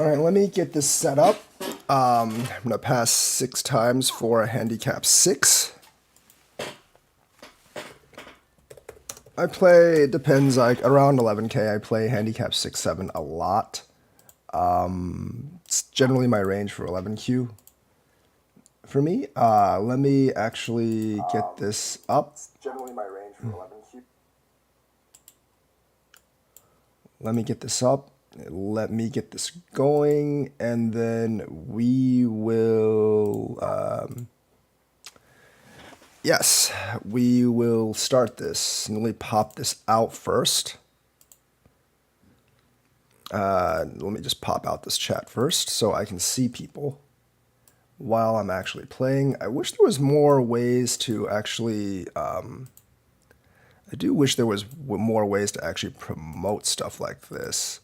All right, let me get this set up. I'm going to pass 6 times for a handicap 6. I play, it depends, like around 11K, I play handicap 6, 7 a lot. It's generally my range for 11Q. For me, let me actually get this up. Generally my range for 11Q. Let me get this up. Let me get this going, and then we will. Yes, we will start this. Let me pop this out first. Let me just pop out this chat first so I can see people while I'm actually playing. I wish there was more ways to actually. I do wish there was more ways to actually promote stuff like this.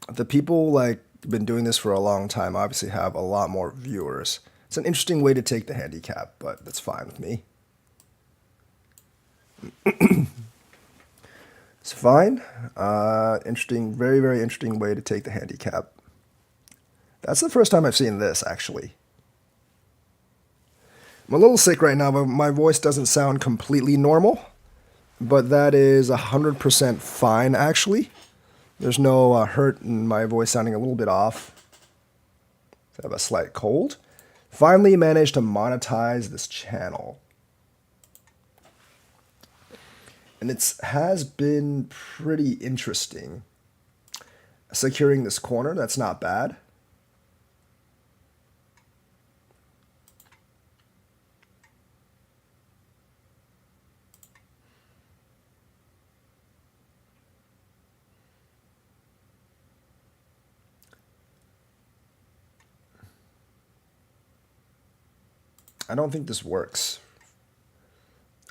The people like been doing this for a long time obviously have a lot more viewers. It's an interesting way to take the handicap, but that's fine with me. It's fine. Interesting, very, very interesting way to take the handicap. That's the first time I've seen this, actually. I'm a little sick right now, but my voice doesn't sound completely normal. But that is 100% fine, actually. There's no hurt in my voice sounding a little bit off. I have a slight cold. Finally managed to monetize this channel. And it has been pretty interesting. Securing this corner, that's not bad. I don't think this works.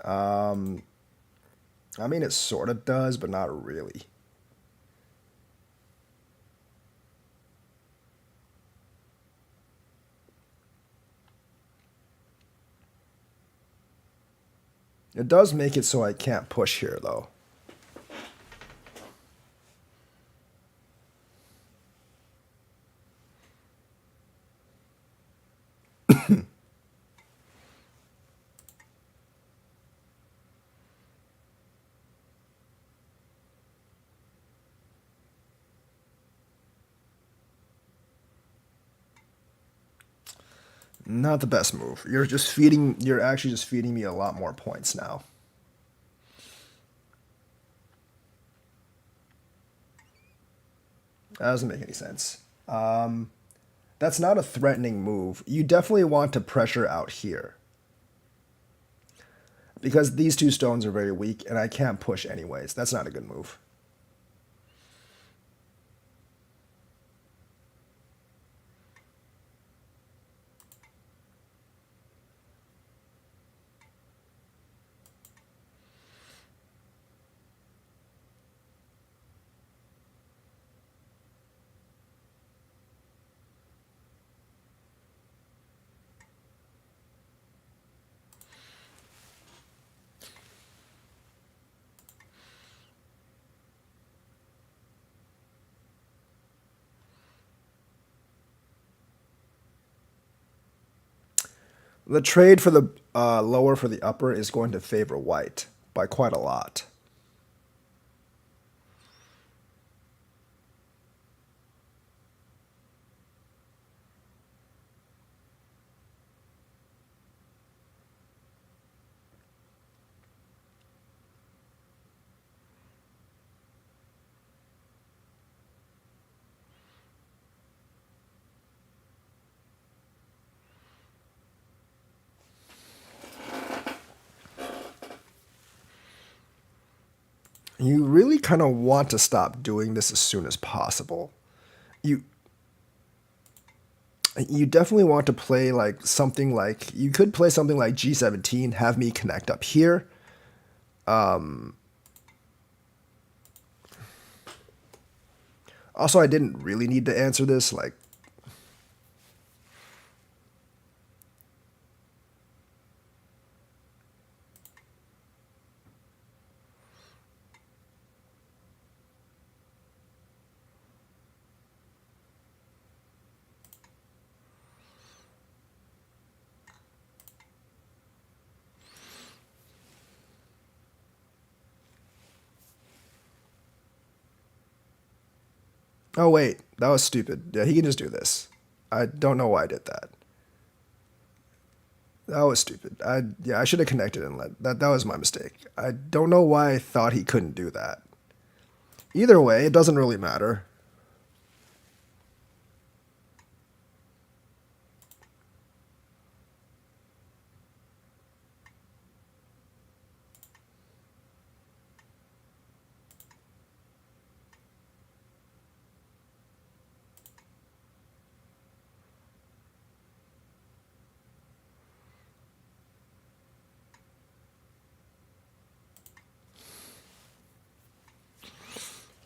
I mean, it sort of does, but not really. It does make it so I can't push here, though. Not the best move. You're actually just feeding me a lot more points now. That doesn't make any sense. That's not a threatening move. You definitely want to pressure out here. Because these two stones are very weak, and I can't push anyways. That's not a good move. The trade for the lower for the upper is going to favor white by quite a lot. You really kind of want to stop doing this as soon as possible. You you definitely want to play like something like you could play something like G17, have me connect up here. Also, I didn't really need to answer this. Like, Oh, wait. That was stupid. Yeah, he can just do this. I don't know why I did that. That was stupid. Yeah, I should have connected and let that. That was my mistake. I don't know why I thought he couldn't do that. Either way, it doesn't really matter.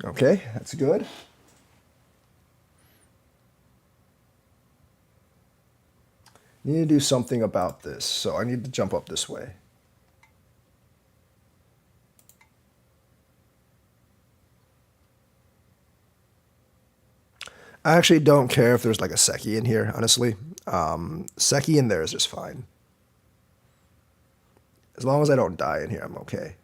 Okay, that's good. Need to do something about this, so I need to jump up this way. I actually don't care if there's like a Seki in here, honestly. Seki in there is just fine. As long as I don't die in here, I'm okay.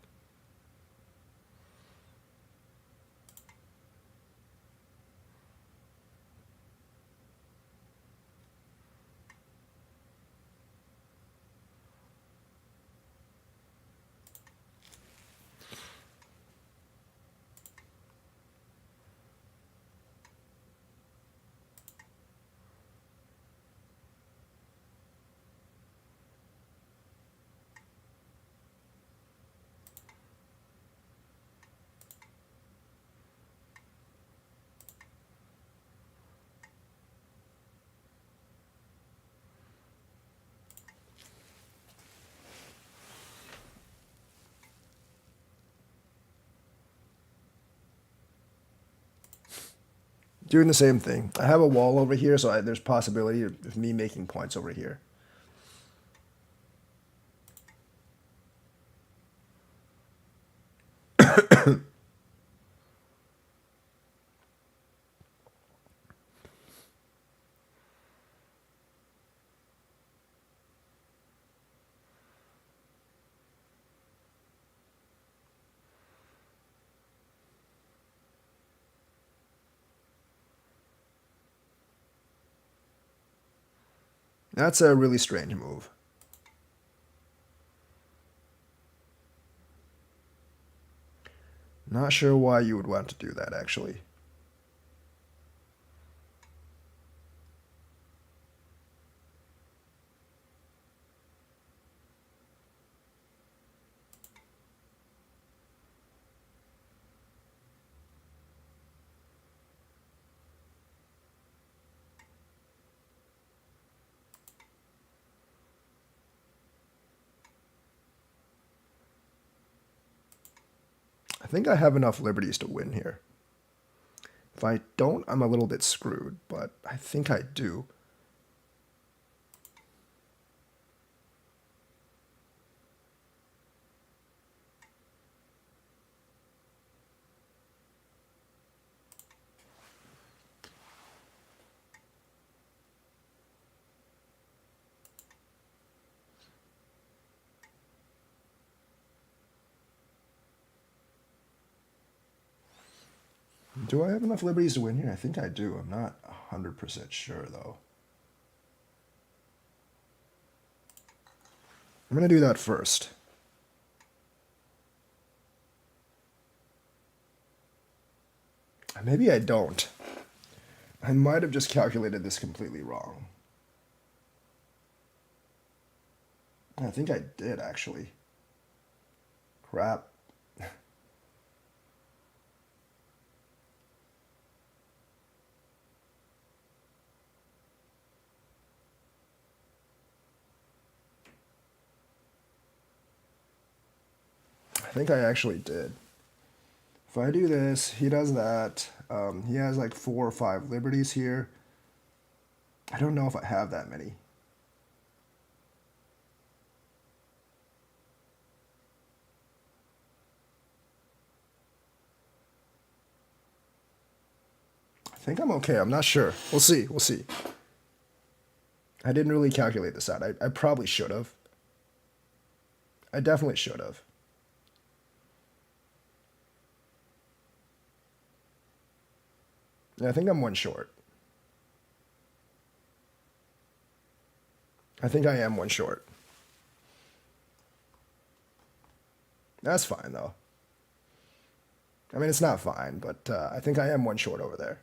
Doing the same thing. I have a wall over here, so there's possibility of me making points over here. That's a really strange move. Not sure why you would want to do that, actually. I think I have enough liberties to win here. If I don't, I'm a little bit screwed, but I think I do. Do I have enough liberties to win here? I think I do. I'm not 100% sure, though. I'm going to do that first. Maybe I don't. I might have just calculated this completely wrong. I think I did, actually. Crap. I think I actually did. If I do this, he does that. He has like 4 or 5 liberties here. I don't know if I have that many. I think I'm okay. I'm not sure. We'll see. We'll see. I didn't really calculate this out. I probably should have. I definitely should have. Yeah, I think I'm one short. I think I am one short. That's fine, though. I mean, it's not fine, but I think I am one short over there.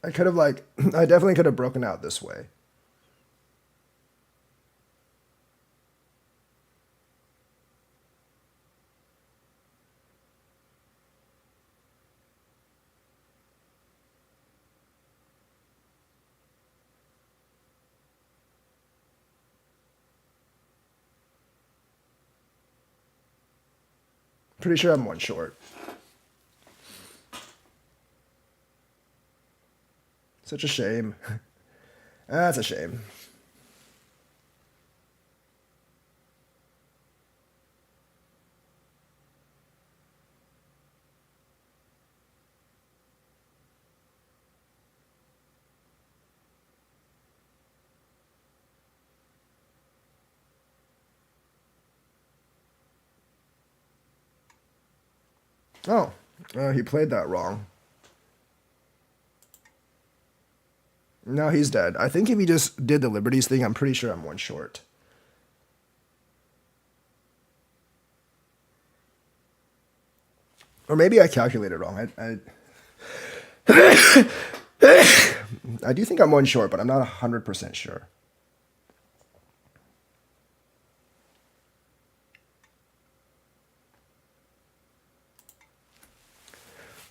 I could have, like, I definitely could have broken out this way. Pretty sure I'm one short. Such a shame. That's a shame. Oh, he played that wrong. No, he's dead. I think if he just did the Liberties thing, I'm pretty sure I'm one short. Or maybe I calculated wrong. I do think I'm one short, but I'm not 100% sure.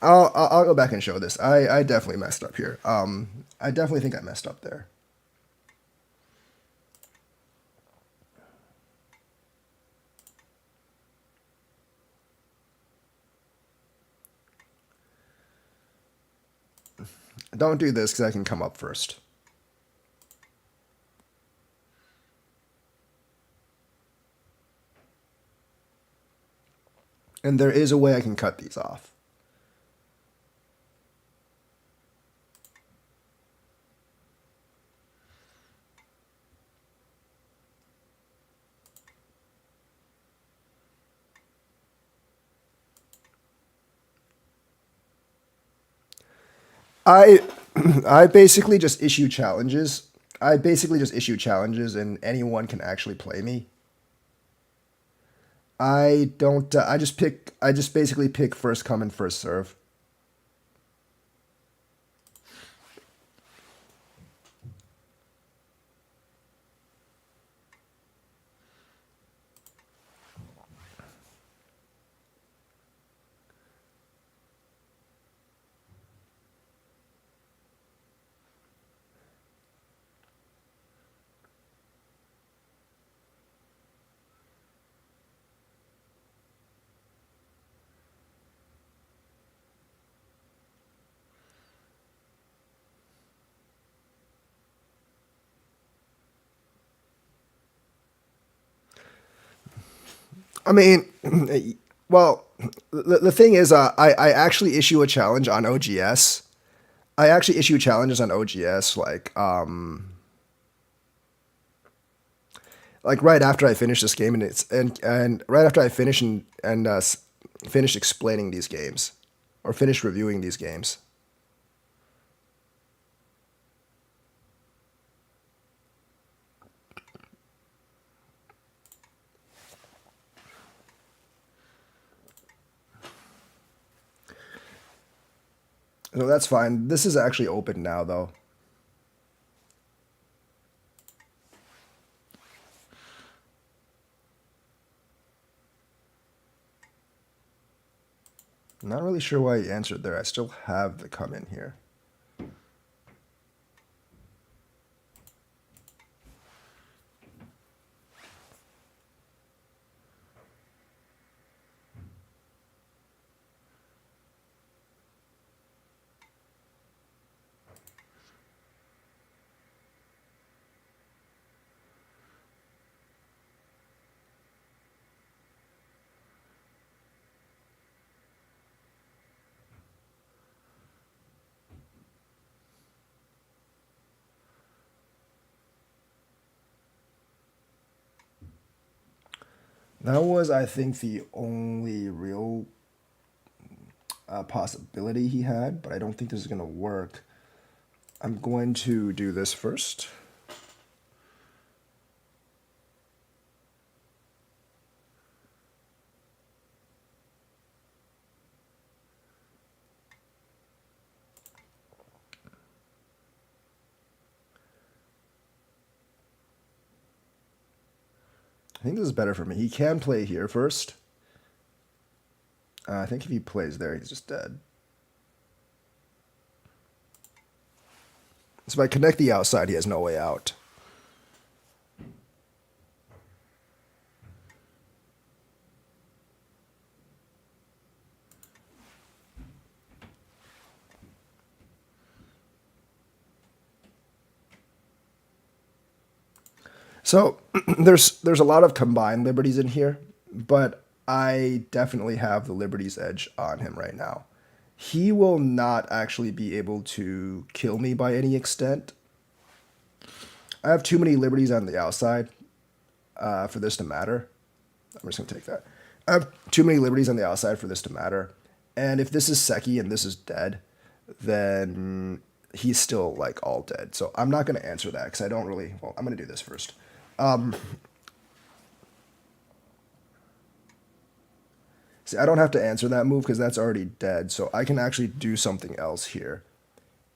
I'll go back and show this. I definitely messed up here. I definitely think I messed up there. Don't do this because I can come up first. And there is a way I can cut these off. I I basically just issue challenges. I basically just issue challenges, and anyone can actually play me. I don't. I just pick. I just basically pick first come and first serve. I mean, well, the thing is, I actually issue a challenge on OGS. I actually issue challenges on OGS like right after I finish this game, and and right after I finish and finish explaining these games, or finish reviewing these games. So that's fine. This is actually open now, though. Not really sure why he answered there. I still have the come in here. That was, I think, the only real possibility he had, but I don't think this is going to work. I'm going to do this first. I think this is better for me. He can play here first. I think if he plays there, he's just dead. So if I connect the outside, he has no way out. So there's a lot of combined liberties in here, but I definitely have the liberties edge on him right now. He will not actually be able to kill me by any extent. I have too many liberties on the outside for this to matter. I'm just going to take that. I have too many liberties on the outside for this to matter. And if this is Seki and this is dead, then he's still like all dead. So I'm not going to answer that because I don't really. Well, I'm going to do this first. See, I don't have to answer that move because that's already dead. So I can actually do something else here.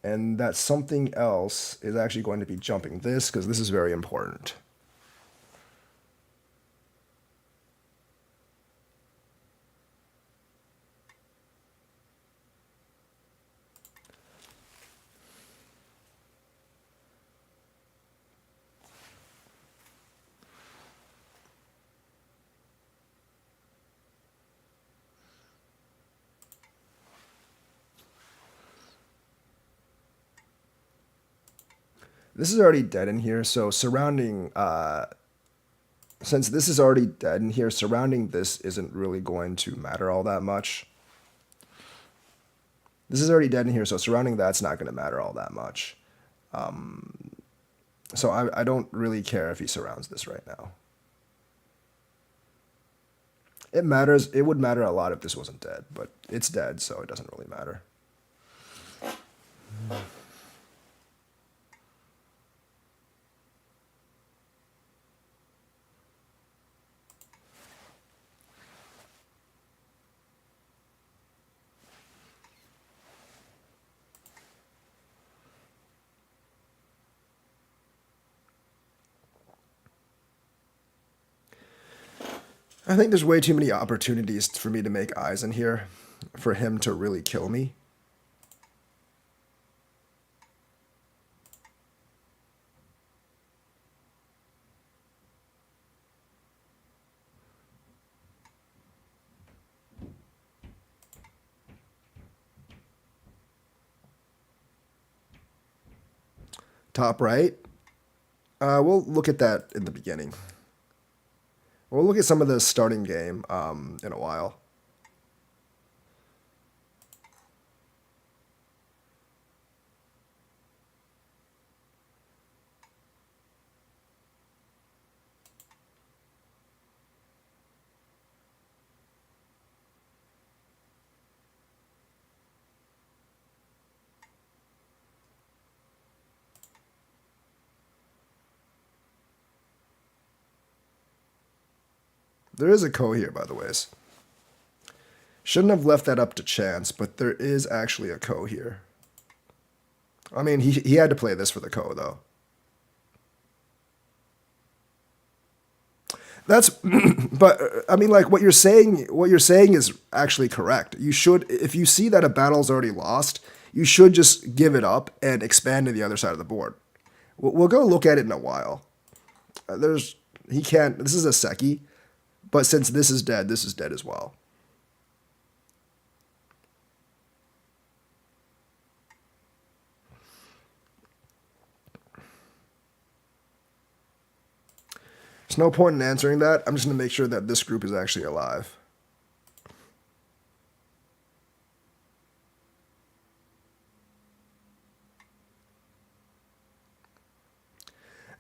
And that something else is actually going to be jumping this because this is very important. This is already dead in here, so surrounding, since this is already dead in here, surrounding this isn't really going to matter all that much. This is already dead in here, so surrounding that's not going to matter all that much. So I don't really care if he surrounds this right now. It matters. It would matter a lot if this wasn't dead, but it's dead, so it doesn't really matter. I think there's way too many opportunities for me to make eyes in here for him to really kill me. Top right. We'll look at that in the beginning. We'll look at some of the starting game in a while. There is a ko here, by the ways. Shouldn't have left that up to chance, but there is actually a ko here. I mean, he had to play this for the ko, though. That's, but I mean, like what you're saying is actually correct. You should, if you see that a battle's already lost, you should just give it up and expand to the other side of the board. We'll go look at it in a while. He can't, this is a Seki, but since this is dead as well. There's no point in answering that. I'm just going to make sure that this group is actually alive.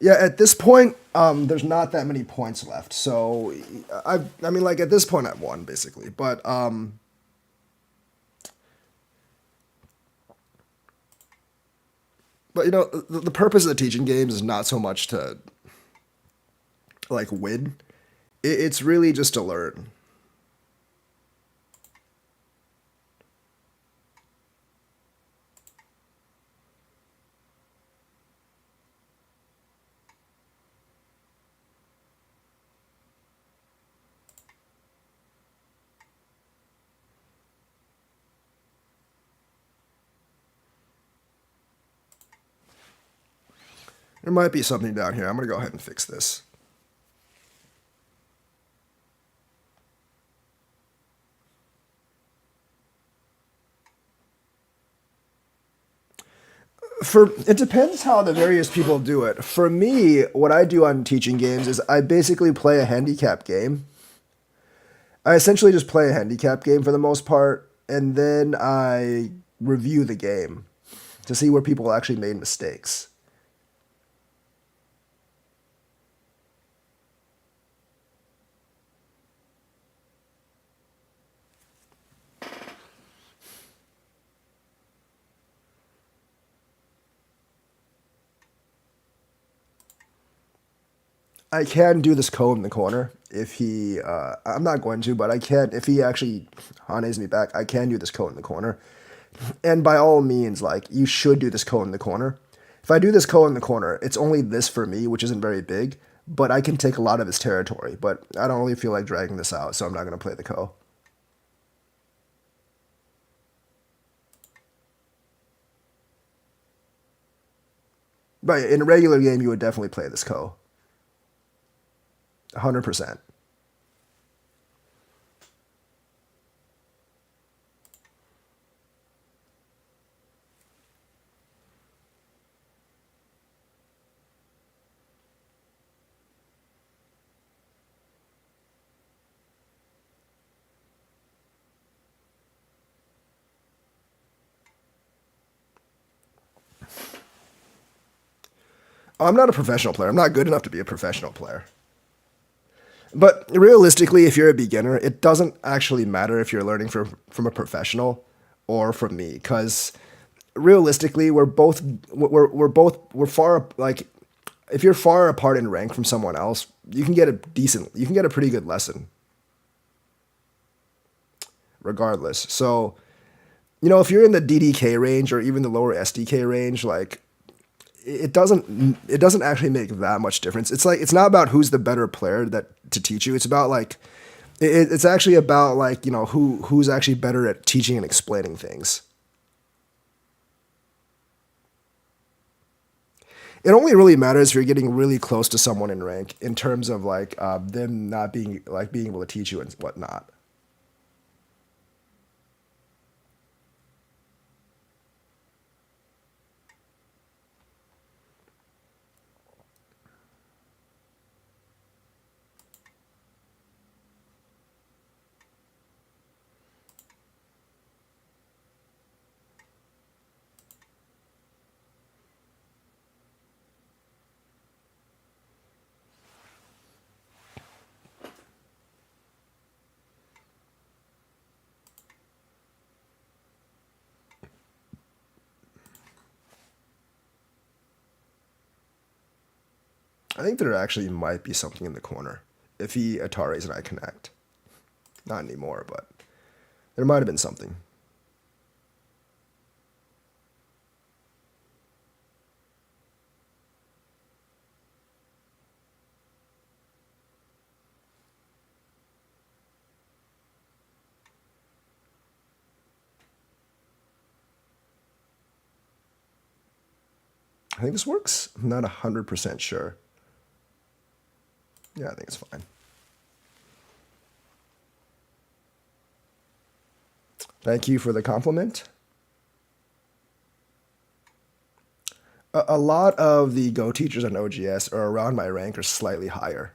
Yeah, at this point, there's not that many points left. So, I mean, like at this point, I've won basically. But you know, the purpose of the teaching games is not so much to like win. It's really just to learn. There might be something down here. I'm gonna go ahead and fix this. For it depends how the various people do it. For me, what I do on teaching games is I basically play a handicap game. I essentially just play a handicap game for the most part, and then I review the game to see where people actually made mistakes. I can do this cone in the corner if he. I'm not going to, but I can if he actually hanes me back. I can do this cone in the corner, and by all means, like you should do this cone in the corner. If I do this cone in the corner, it's only this for me, which isn't very big, but I can take a lot of his territory. But I don't really feel like dragging this out, so I'm not going to play the ko. But in a regular game, you would definitely play this ko. 100%. I'm not a professional player. I'm not good enough to be a professional player. But realistically, if you're a beginner, it doesn't actually matter if you're learning from a professional or from me, because realistically, we're far like if you're far apart in rank from someone else, you can get a pretty good lesson regardless. So you know, if you're in the DDK range or even the lower SDK range, like it doesn't actually make that much difference. It's like it's not about who's the better player that to teach you. It's about like it's actually about like you know who's actually better at teaching and explaining things. It only really matters if you're getting really close to someone in rank in terms of like them not being able to teach you and whatnot. I think there actually might be something in the corner if he Ataris and I connect. Not anymore, but there might have been something. I think this works. I'm not 100% sure. Yeah, I think it's fine. Thank you for the compliment. A lot of the Go teachers on OGS are around my rank or slightly higher.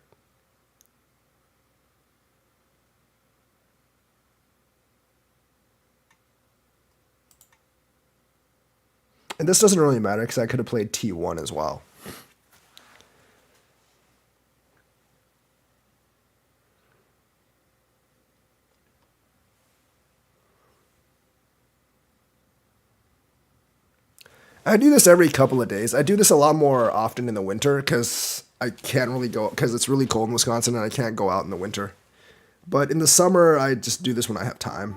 And this doesn't really matter because I could have played T1 as well. I do this every couple of days. I do this a lot more often in the winter because I can't really go because it's really cold in Wisconsin and I can't go out in the winter. But in the summer, I just do this when I have time.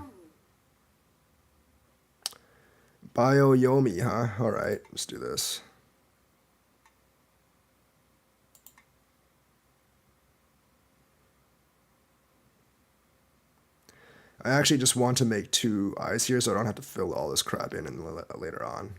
Bioyomi, huh? All right, let's do this. I actually just want to make 2 eyes here so I don't have to fill all this crap in later on.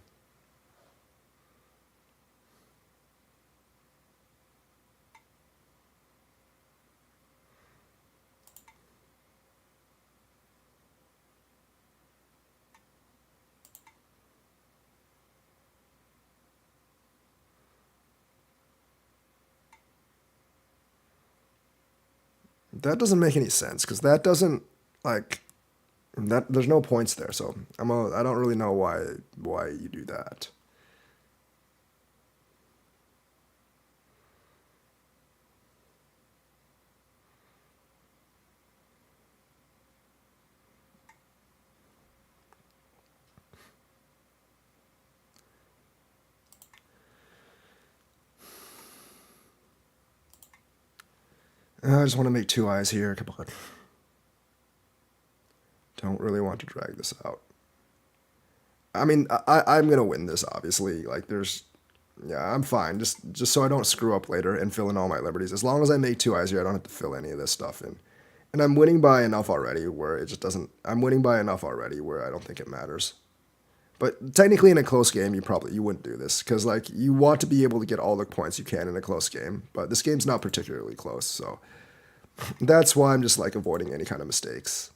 That doesn't make any sense because that doesn't like that. There's no points there, so I don't really know why you do that. I just want to make 2 eyes here. Come on. Don't really want to drag this out. I mean, I'm gonna win this obviously. Like yeah, I'm fine. Just so I don't screw up later and fill in all my liberties. As long as I make 2 eyes here, I don't have to fill any of this stuff in. And I'm winning by enough already where it just doesn't. I'm winning by enough already where I don't think it matters. But technically, in a close game, you wouldn't do this because like you want to be able to get all the points you can in a close game. But this game's not particularly close, so that's why I'm just like avoiding any kind of mistakes.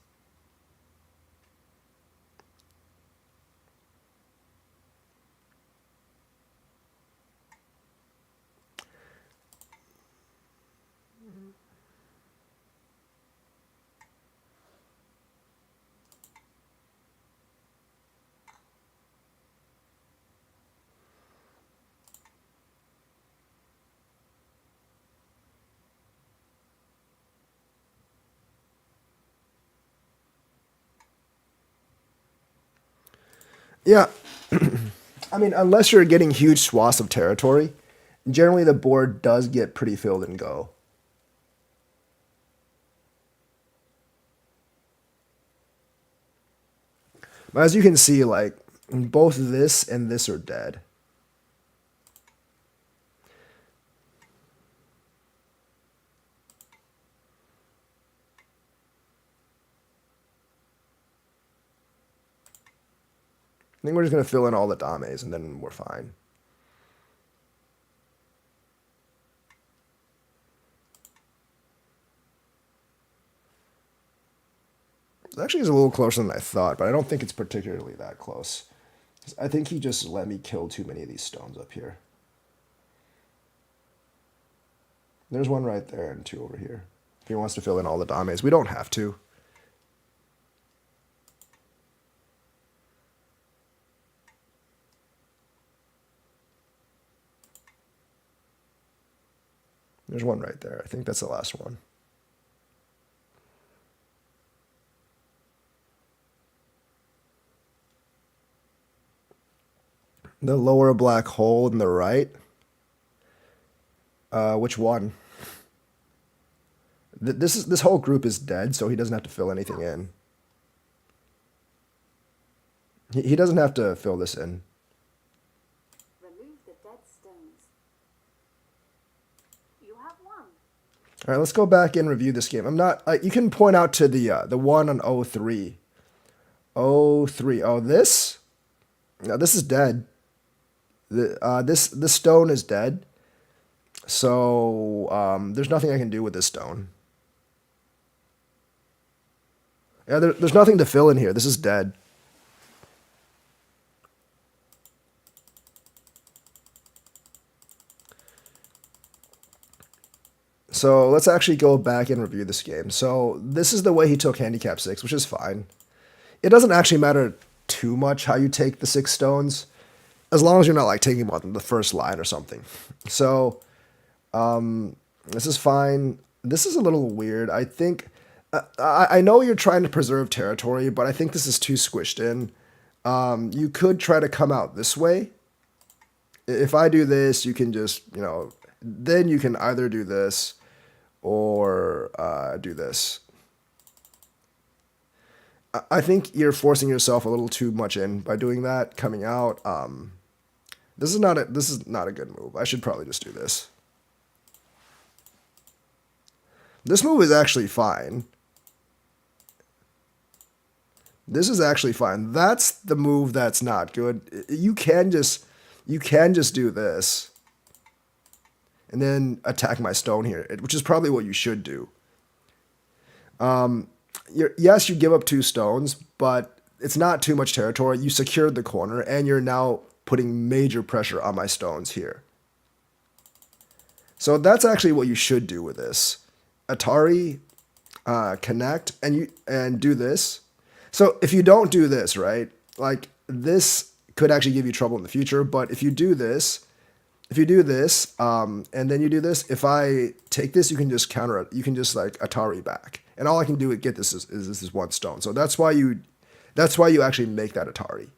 Yeah, I mean, unless you're getting huge swaths of territory, generally the board does get pretty filled and go. But as you can see, like both this and this are dead. I think we're just gonna fill in all the dames and then we're fine. It actually is a little closer than I thought, but I don't think it's particularly that close. I think he just let me kill too many of these stones up here. There's one right there and 2 over here. If he wants to fill in all the dames, we don't have to. There's one right there. I think that's the last one. The lower black hole in the right. Which one? This whole group is dead, so he doesn't have to fill anything in. He doesn't have to fill this in. Remove the dead stones. You have one. All right, let's go back and review this game. I'm not. You can point out to the one on 03. 03. Oh, this. No, this is dead. This stone is dead. So there's nothing I can do with this stone. Yeah, there's nothing to fill in here. This is dead. So let's actually go back and review this game. So this is the way he took handicap 6, which is fine. It doesn't actually matter too much how you take the 6 stones, as long as you're not like taking them on the first line or something. So this is fine. This is a little weird. I think I know you're trying to preserve territory, but I think this is too squished in. You could try to come out this way, If I do this, you can just, then you can either do this or do this. I think you're forcing yourself a little too much in by doing that, coming out. This is not a good move. I should probably just do this. This move is actually fine. This is actually fine. That's the move that's not good. You can just do this and then attack my stone here, which is probably what you should do. Yes, you give up 2 stones, but it's not too much territory. You secured the corner, and you're now putting major pressure on my stones here. So that's actually what you should do with this. Atari, connect, and do this. So if you don't do this, right, like this could actually give you trouble in the future. But if you do this, and then you do this, if I take this, you can just counter it. You can just like Atari back, and all I can do to get this is this 1 stone. So that's why you actually make that Atari.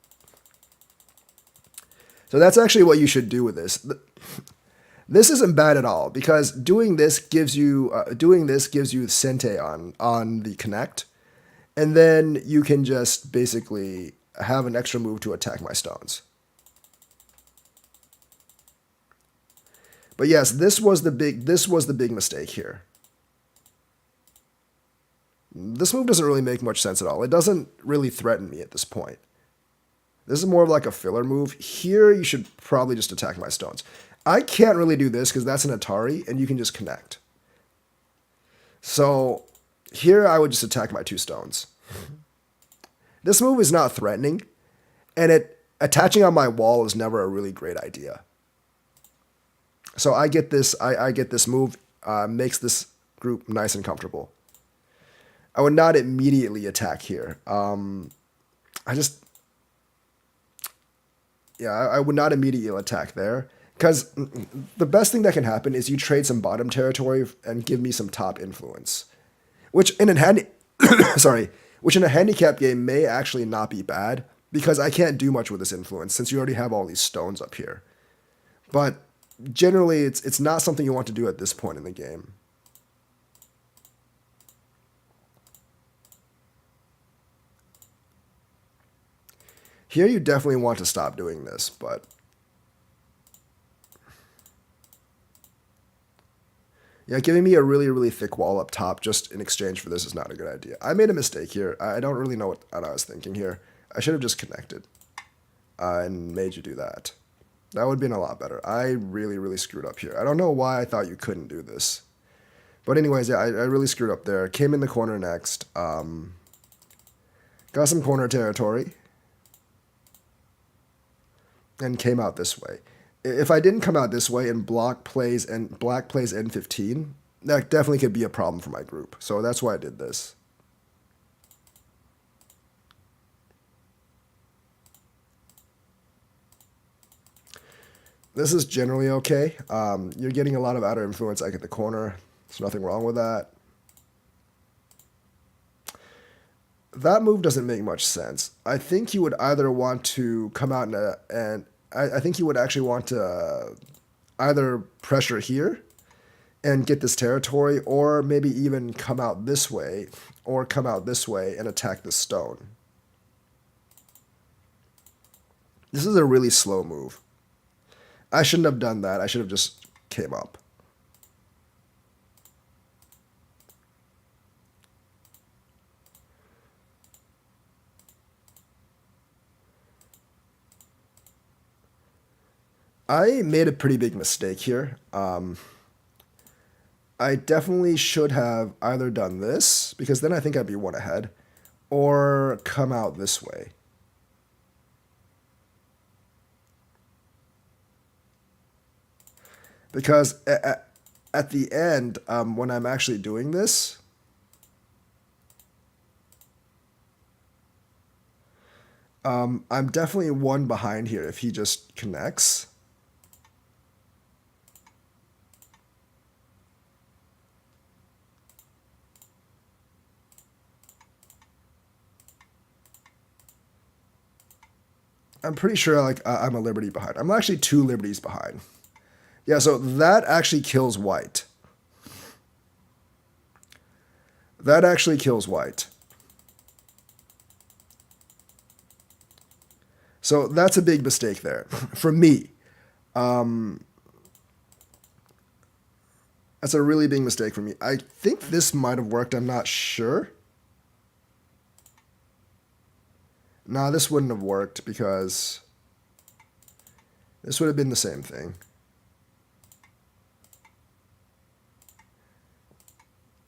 So that's actually what you should do with this. This isn't bad at all because doing this gives you Sente on the connect, and then you can just basically have an extra move to attack my stones. But yes, this was the big mistake here. This move doesn't really make much sense at all. It doesn't really threaten me at this point. This is more of like a filler move. Here, you should probably just attack my stones. I can't really do this because that's an Atari, and you can just connect. So here, I would just attack my 2 stones. This move is not threatening, and attaching on my wall is never a really great idea. So I get this. I get this move. Makes this group nice and comfortable. I would not immediately attack here. I would not immediately attack there because the best thing that can happen is you trade some bottom territory and give me some top influence, which in a handicap game may actually not be bad because I can't do much with this influence since you already have all these stones up here. But generally, it's not something you want to do at this point in the game. Here, you definitely want to stop doing this, but yeah, giving me a really, really thick wall up top just in exchange for this is not a good idea. I made a mistake here. I don't really know what I was thinking here. I should have just connected and made you do that. That would have been a lot better. I really, really screwed up here. I don't know why I thought you couldn't do this. But anyways, yeah, I really screwed up there. Came in the corner next. Got some corner territory. And came out this way. If I didn't come out this way and black plays N15, that definitely could be a problem for my group. So that's why I did this. This is generally okay. You're getting a lot of outer influence. I get the corner. There's nothing wrong with that. That move doesn't make much sense. I think you would either want to come out and I think you would actually want to either pressure here and get this territory, or maybe even come out this way and attack this stone. This is a really slow move. I shouldn't have done that. I should have just came up. I made a pretty big mistake here. I definitely should have either done this, because then I think I'd be 1 ahead, or come out this way. Because at the end, when I'm actually doing this, I'm definitely 1 behind here if he just connects. I'm pretty sure like I'm a liberty behind. I'm actually 2 liberties behind. Yeah, so that actually kills white. That actually kills white. So that's a big mistake there for me. That's a really big mistake for me. I think this might have worked. I'm not sure. Nah, this wouldn't have worked because this would have been the same thing.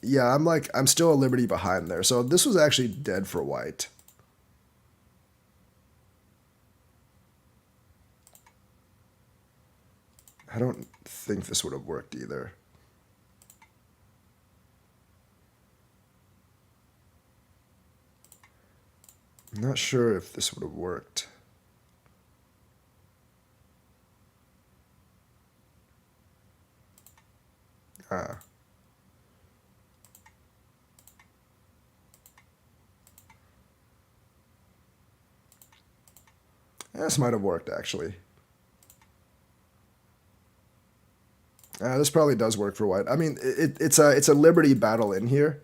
Yeah, I'm still a liberty behind there. So this was actually dead for white. I don't think this would have worked either. I'm not sure if this would have worked. Ah. This might have worked, actually. This probably does work for white. I mean, it's a liberty battle in here.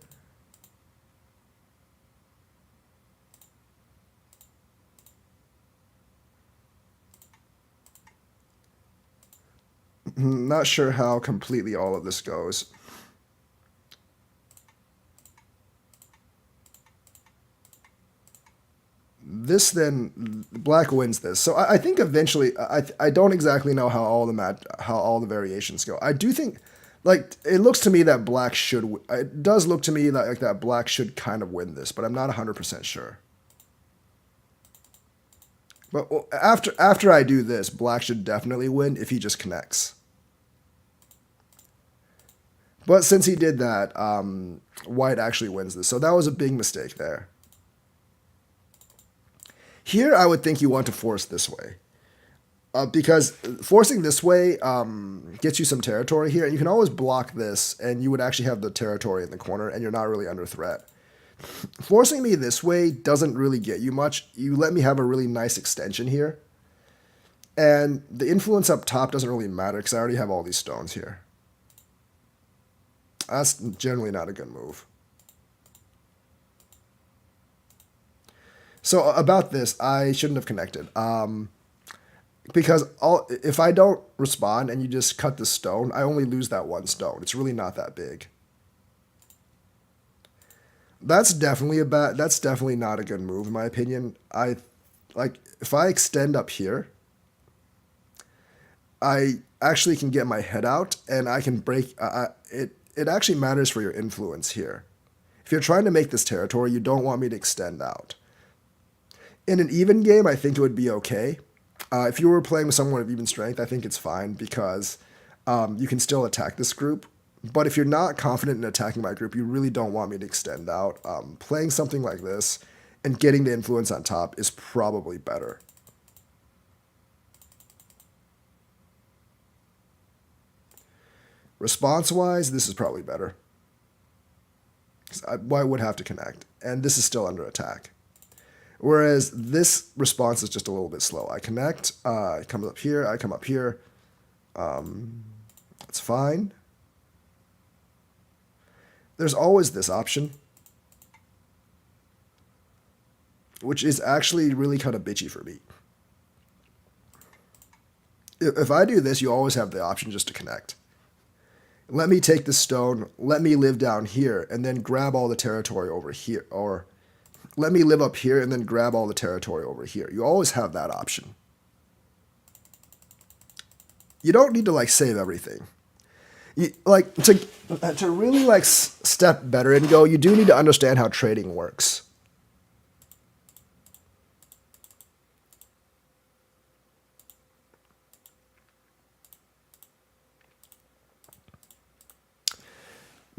Not sure how completely all of this goes. This then black wins this. So I think eventually I don't exactly know how all the variations go. I do think like it looks to me that black should it does look to me like that black should kind of win this, but I'm not 100% sure. But after I do this, black should definitely win if he just connects. But since he did that, white actually wins this. So that was a big mistake there. Here, I would think you want to force this way. Because forcing this way gets you some territory here. And you can always block this, and you would actually have the territory in the corner, and you're not really under threat. Forcing me this way doesn't really get you much. You let me have a really nice extension here. And the influence up top doesn't really matter, because I already have all these stones here. That's generally not a good move. So about this, I shouldn't have connected. Because if I don't respond and you just cut the stone, I only lose that 1 stone. It's really not that big. That's definitely not a good move in my opinion. If I extend up here, I actually can get my head out and I can break it actually matters for your influence here. If you're trying to make this territory, you don't want me to extend out. In an even game, I think it would be okay. If you were playing with someone of even strength, I think it's fine because you can still attack this group. But if you're not confident in attacking my group, you really don't want me to extend out. Playing something like this and getting the influence on top is probably better. Response-wise, this is probably better. I would have to connect, and this is still under attack. Whereas this response is just a little bit slow. I connect, it comes up here, I come up here. It's fine. There's always this option, which is actually really kind of bitchy for me. If I do this, you always have the option just to connect. Let me take the stone, let me live down here, and then grab all the territory over here. Or let me live up here and then grab all the territory over here. You always have that option. You don't need to like save everything. To really like step better and go, you do need to understand how trading works.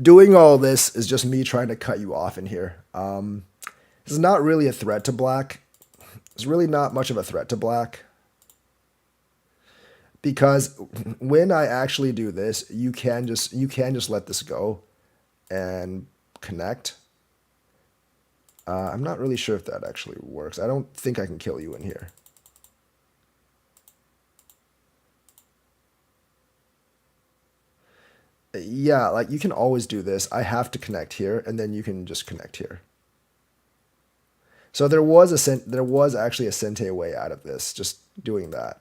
Doing all this is just me trying to cut you off in here. This is not really a threat to black. It's really not much of a threat to black. Because when I actually do this, you can just let this go and connect. I'm not really sure if that actually works. I don't think I can kill you in here. Yeah, like you can always do this. I have to connect here, and then you can just connect here. So there was actually a Sente way out of this, just doing that.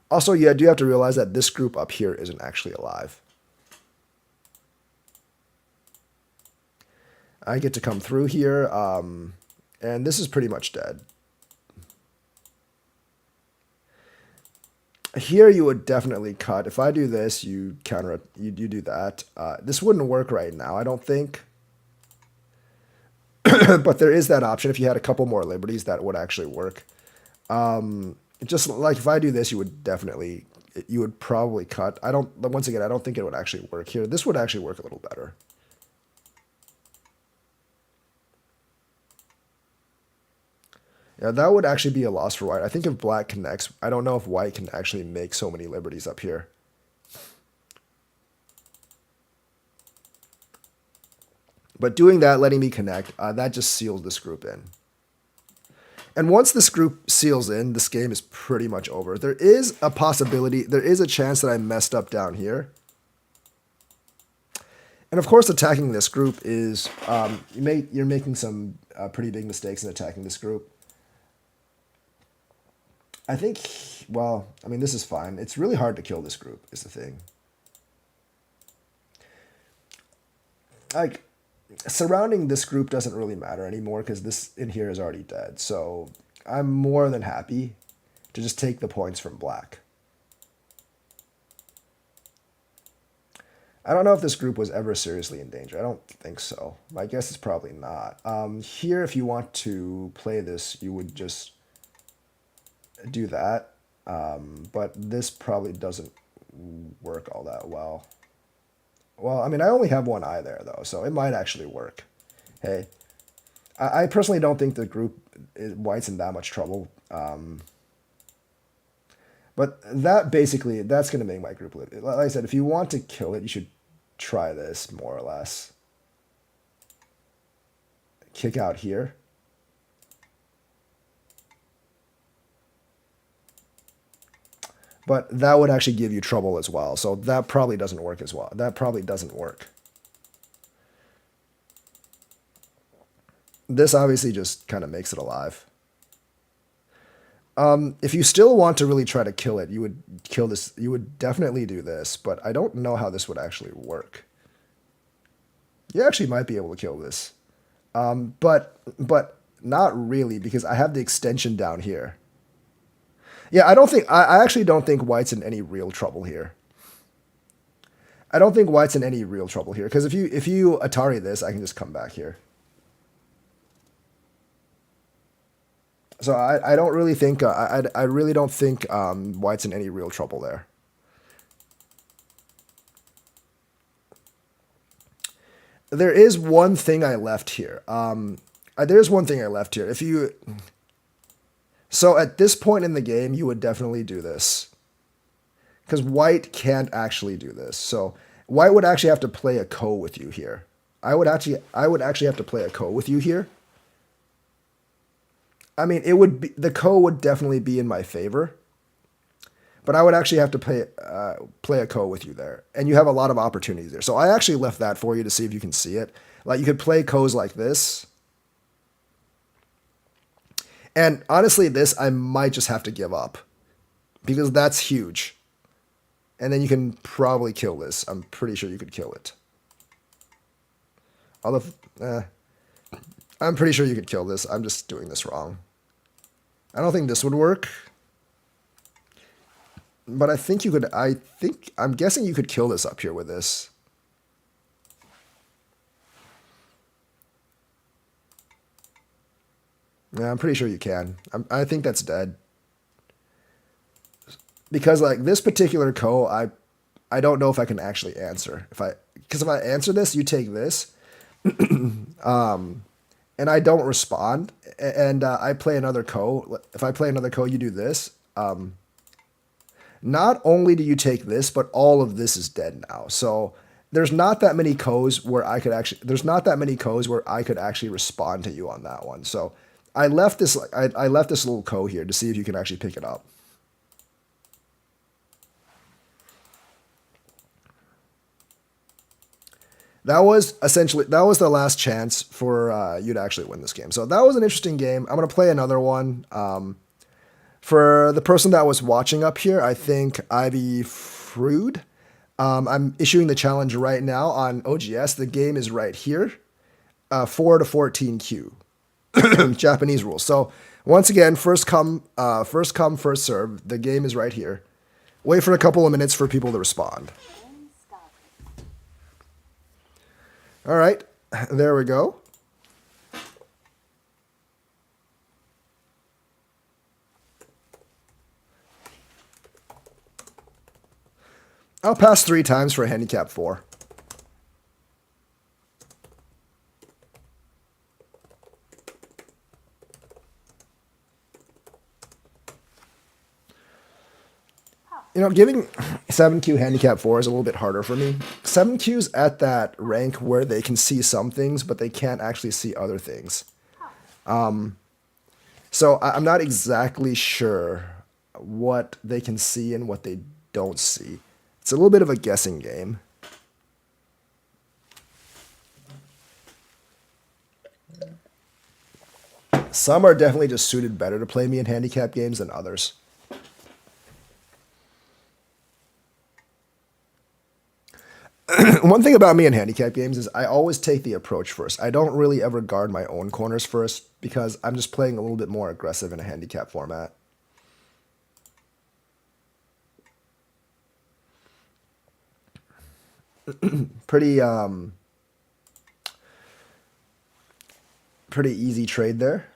Also, you do have to realize that this group up here isn't actually alive. I get to come through here, and this is pretty much dead. Here you would definitely cut. If I do this, you counter, you do that. This wouldn't work right now, I don't think. But there is that option. If you had a couple more liberties, that would actually work. Just like if I do this, you would probably cut. Once again, I don't think it would actually work here. This would actually work a little better. Yeah, that would actually be a loss for white. I think if black connects, I don't know if white can actually make so many liberties up here. But doing that, letting me connect, that just seals this group in. And once this group seals in, this game is pretty much over. There is a possibility, there is a chance that I messed up down here. And of course, attacking this group is, you're making some pretty big mistakes in attacking this group. I think, well, I mean, this is fine. It's really hard to kill this group, is the thing. Like, surrounding this group doesn't really matter anymore because this in here is already dead. So I'm more than happy to just take the points from black. I don't know if this group was ever seriously in danger. I don't think so. I guess it's probably not. Here, if you want to play this, you would just do that. But this probably doesn't work all that well. Well, I mean, I only have one eye there, though, so it might actually work. Hey, I personally don't think the group, white's in that much trouble. But that basically, that's going to make my group live. Like I said, if you want to kill it, you should try this, more or less. Kick out here. But that would actually give you trouble as well. So that probably doesn't work as well. That probably doesn't work. This obviously just kind of makes it alive. If you still want to really try to kill it, you would kill this. You would definitely do this, but I don't know how this would actually work. You actually might be able to kill this. But not really, because I have the extension down here. Yeah, I actually don't think white's in any real trouble here. I don't think white's in any real trouble here, because if you Atari this, I can just come back here. So I don't really think, I really don't think white's in any real trouble there. There is one thing I left here. There's one thing I left here. So at this point in the game, you would definitely do this. Because white can't actually do this. So white would actually have to play a ko with you here. I would actually have to play a ko with you here. I mean, the ko would definitely be in my favor. But I would actually have to play a ko with you there. And you have a lot of opportunities there. So I actually left that for you to see if you can see it. Like, you could play kos like this. And honestly, this I might just have to give up. Because that's huge. And then you can probably kill this. I'm pretty sure you could kill it. Although, I'm pretty sure you could kill this. I'm just doing this wrong. I don't think this would work. But I think you could, I'm guessing you could kill this up here with this. Yeah, I'm pretty sure you can. I think that's dead. Because like this particular ko, I don't know if I can actually answer. Because if I answer this, you take this, and I don't respond, and I play another ko. If I play another ko, you do this. Not only do you take this, but all of this is dead now. So there's not that many kos where I could actually respond to you on that one. So I left this I left this little ko here to see if you can actually pick it up. That was the last chance for you to actually win this game. So that was an interesting game. I'm gonna play another one. For the person that was watching up here, I think Ivy Frude. I'm issuing the challenge right now on OGS. The game is right here, 4 to 14 Q, Japanese rules. So once again, first come, first serve. The game is right here. Wait for a couple of minutes for people to respond. Game started. All right, there we go. I'll pass 3 times for a handicap 4. You know, giving 7Q handicap 4 is a little bit harder for me. 7Q's at that rank where they can see some things, but they can't actually see other things. So I'm not exactly sure what they can see and what they don't see. It's a little bit of a guessing game. Some are definitely just suited better to play me in handicap games than others. One thing about me in handicap games is I always take the approach first. I don't really ever guard my own corners first because I'm just playing a little bit more aggressive in a handicap format. Pretty pretty easy trade there.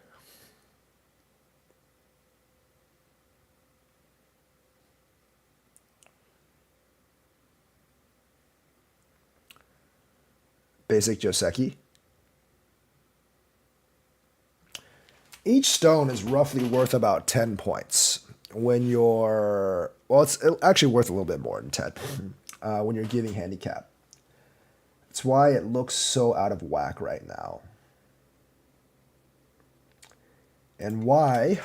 Basic Joseki. Each stone is roughly worth about 10 points. When you're, well, it's actually worth a little bit more than 10 when you're giving handicap. That's why it looks so out of whack right now. And why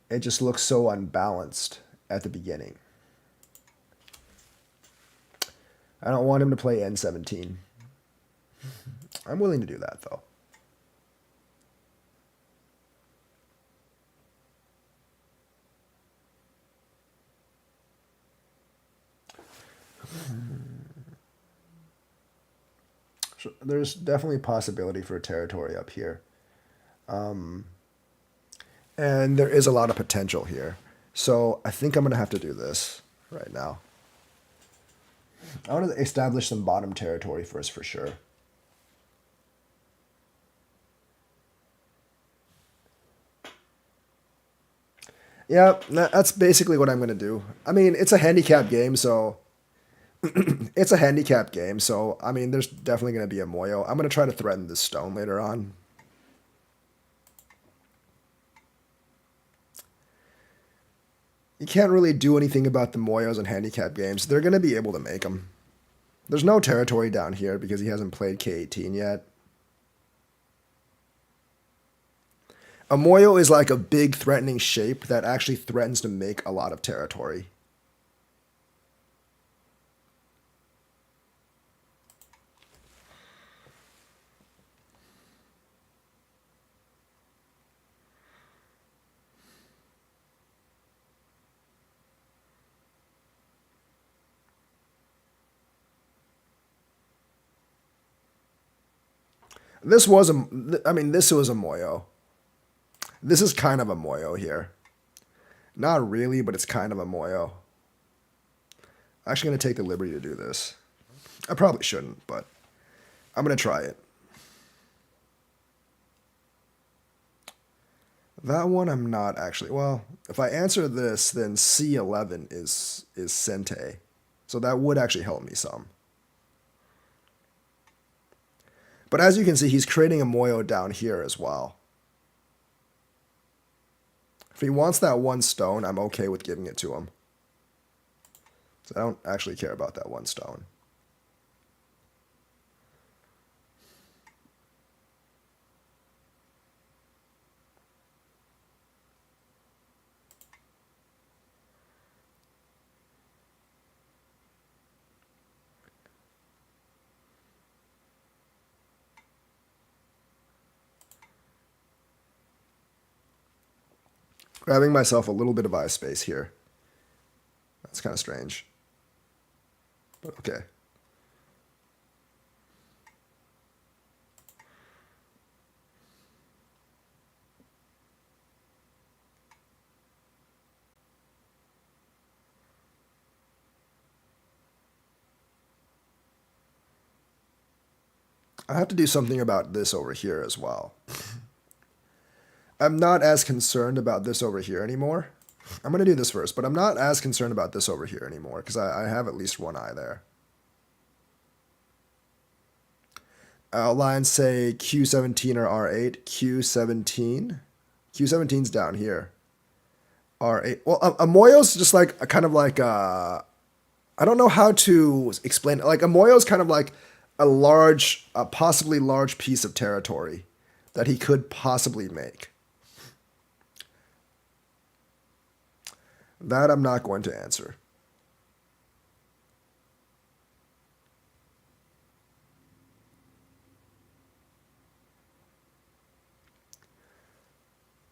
it just looks so unbalanced at the beginning. I don't want him to play N17. I'm willing to do that, though. So there's definitely a possibility for a territory up here. And there is a lot of potential here. So I think I'm going to have to do this right now. I want to establish some bottom territory first for sure. Yeah, that's basically what I'm going to do. I mean, it's a handicap game, so... it's a handicap game, so, I mean, there's definitely going to be a moyo. I'm going to try to threaten this stone later on. You can't really do anything about the moyos in handicap games. They're going to be able to make them. There's no territory down here because he hasn't played K18 yet. A moyo is like a big threatening shape that actually threatens to make a lot of territory. This was a moyo. This is kind of a moyo here. Not really, but it's kind of a moyo. I'm actually going to take the liberty to do this. I probably shouldn't, but I'm going to try it. That one I'm not actually... Well, if I answer this, then C11 is Sente. So that would actually help me some. But as you can see, he's creating a moyo down here as well. If he wants that one stone, I'm okay with giving it to him. So I don't actually care about that one stone. Grabbing myself a little bit of eye space here. That's kind of strange. But okay. I have to do something about this over here as well. I'm not as concerned about this over here anymore. I'm going to do this first, but I'm not as concerned about this over here anymore because I have at least one eye there. Outlines say Q17 or R8. Q17. Q17's down here. R8. Well, a Moyo's just like a kind of like I don't know how to explain it. Like a Moyo's kind of like a large, possibly large piece of territory that he could possibly make. That I'm not going to answer.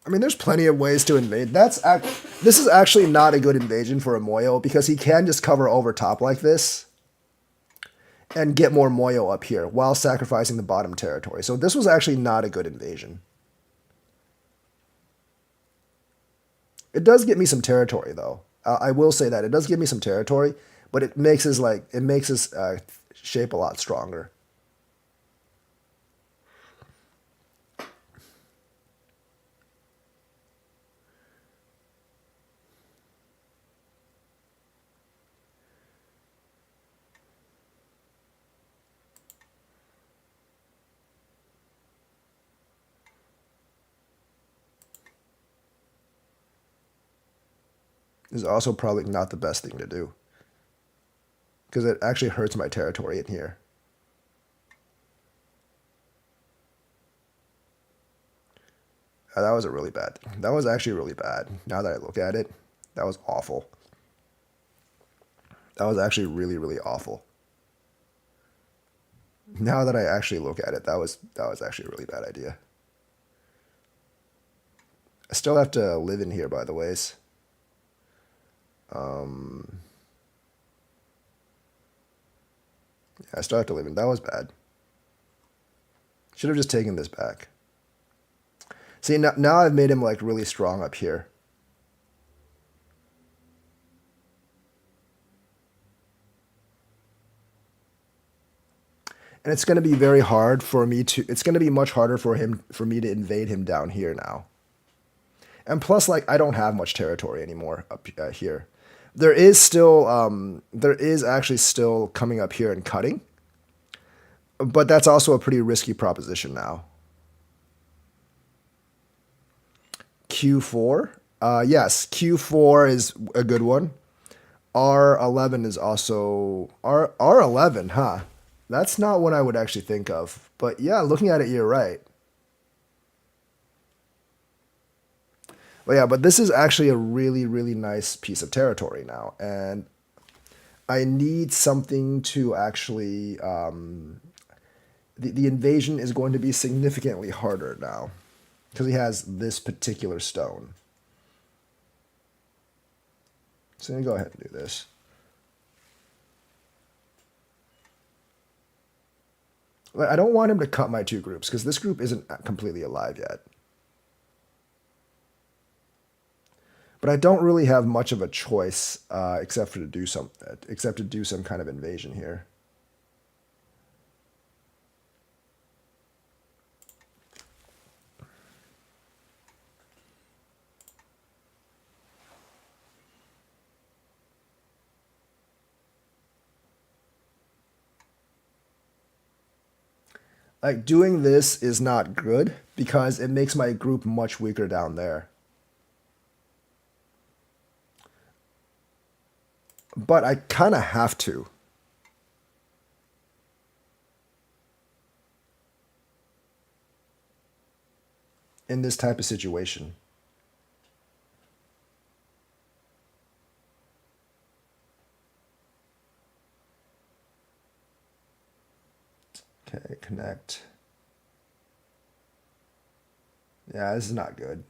I mean, there's plenty of ways to invade. This is actually not a good invasion for a Moyo because he can just cover over top like this and get more Moyo up here while sacrificing the bottom territory. So this was actually not a good invasion. It does get me some territory, though. I will say that it does give me some territory, but it makes his shape a lot stronger. Is also probably not the best thing to do because it actually hurts my territory in here. That was a really bad thing. That was actually really bad. Now that I look at it, that was awful. That was actually really, really awful. Now that I actually look at it, that was actually a really bad idea. I still have to live in here, by the ways. Yeah, I still have to live in. That was bad. Should have just taken this back. See, now I've made him like really strong up here. And it's going to be very hard for me to, it's going to be much harder for me to invade him down here now. And plus, like, I don't have much territory anymore up here. There is actually still coming up here and cutting. But that's also a pretty risky proposition now. Q4? Yes, Q4 is a good one. R11 is also... R11, huh? That's not what I would actually think of. But yeah, looking at it, you're right. But yeah, but this is actually a really, really nice piece of territory now. And I need something to actually... the invasion is going to be significantly harder now. Because he has this particular stone. So I'm going to go ahead and do this. I don't want him to cut my two groups, because this group isn't completely alive yet. But I don't really have much of a choice except to do some kind of invasion here. Like, doing this is not good because it makes my group much weaker down there. But I kind of have to. In this type of situation. Okay, connect. Yeah, this is not good.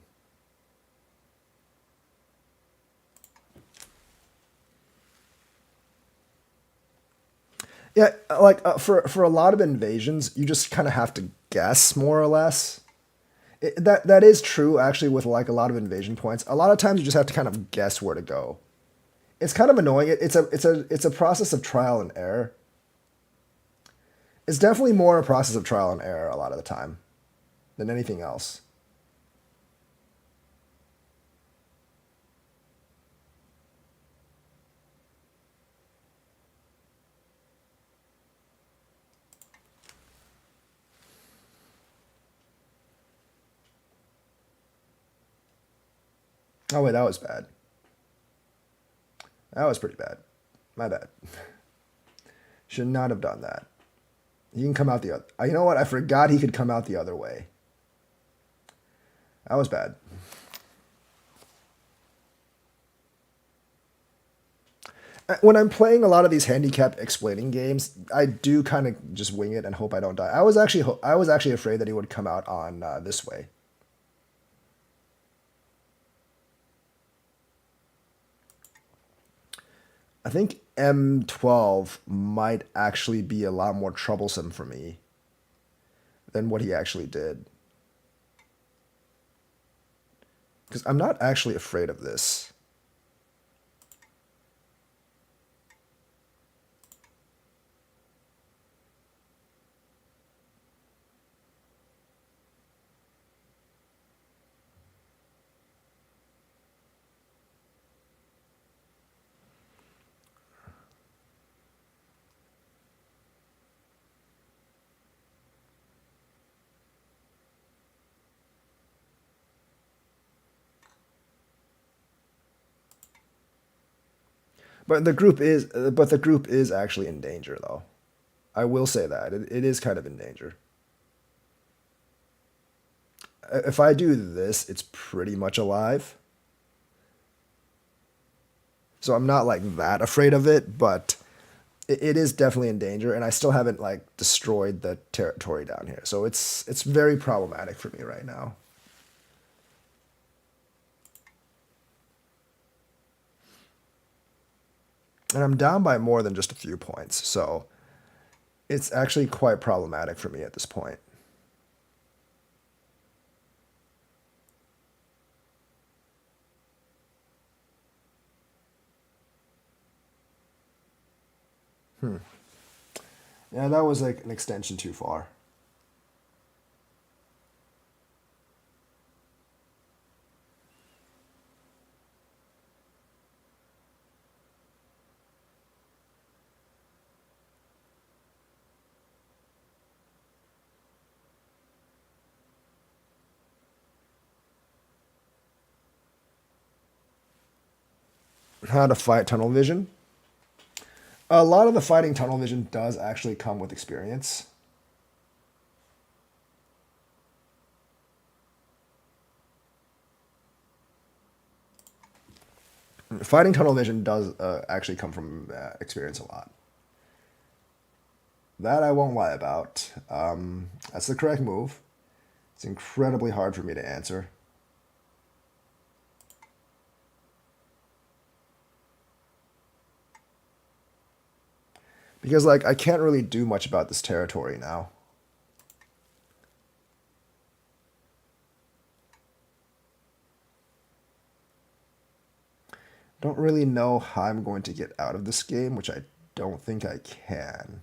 Yeah, like for a lot of invasions, you just kind of have to guess more or less. That is true actually with like a lot of invasion points. A lot of times you just have to kind of guess where to go. It's kind of annoying. It's a process of trial and error. It's definitely more a process of trial and error a lot of the time than anything else. Oh wait, that was bad. That was pretty bad. My bad. Should not have done that. He can come out the other. You know what? I forgot he could come out the other way. That was bad. When I'm playing a lot of these handicap explaining games, I do kind of just wing it and hope I don't die. I was actually afraid that he would come out on this way. I think M12 might actually be a lot more troublesome for me than what he actually did. Because I'm not actually afraid of this. But the group is actually in danger though. I will say that. It is kind of in danger. If I do this, it's pretty much alive. So I'm not like that afraid of it, but it is definitely in danger, and I still haven't like destroyed the territory down here. So it's very problematic for me right now. And I'm down by more than just a few points, so it's actually quite problematic for me at this point. Yeah, that was like an extension too far. How to fight tunnel vision. A lot of the fighting tunnel vision does actually come with experience. Fighting tunnel vision does actually come from experience a lot. That I won't lie about. That's the correct move. It's incredibly hard for me to answer. Because, like, I can't really do much about this territory now. Don't really know how I'm going to get out of this game, which I don't think I can.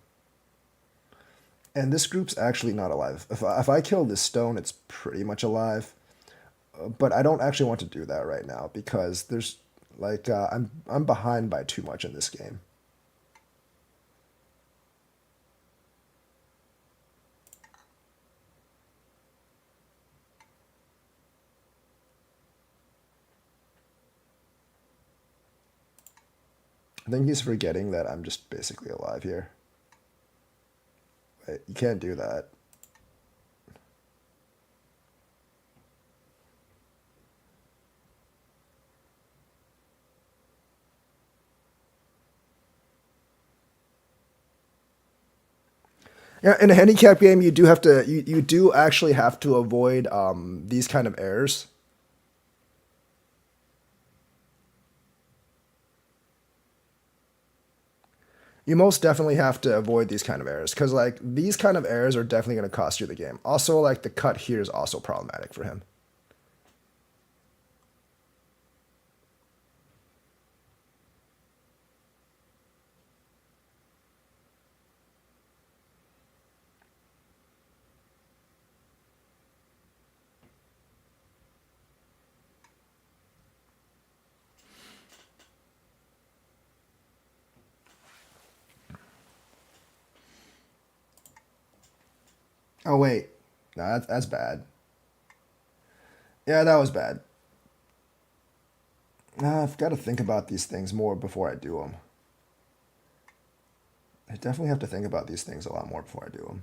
And this group's actually not alive. If I kill this stone, it's pretty much alive. But I don't actually want to do that right now because there's like I'm behind by too much in this game. I think he's forgetting that I'm just basically alive here. Wait, you can't do that. Yeah, in a handicap game, you do actually have to avoid these kind of errors. You most definitely have to avoid these kind of errors because like these kind of errors are definitely going to cost you the game. Also, like the cut here is also problematic for him. Oh wait, no, that's bad. Yeah, that was bad. I've got to think about these things more before I do them. I definitely have to think about these things a lot more before I do them.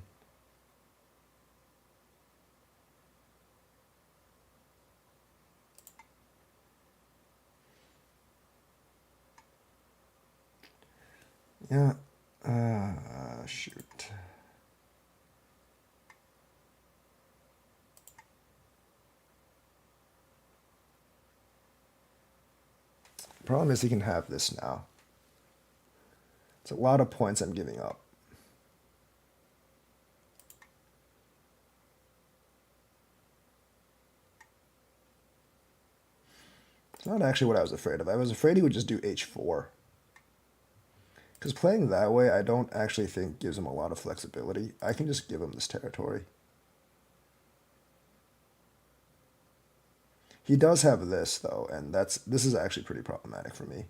Yeah. Shoot. Problem is he can have this now. It's a lot of points I'm giving up. It's not actually what I was afraid of. I was afraid he would just do h4. Because playing that way, I don't actually think gives him a lot of flexibility. I can just give him this territory. He does have this, though, and this is actually pretty problematic for me.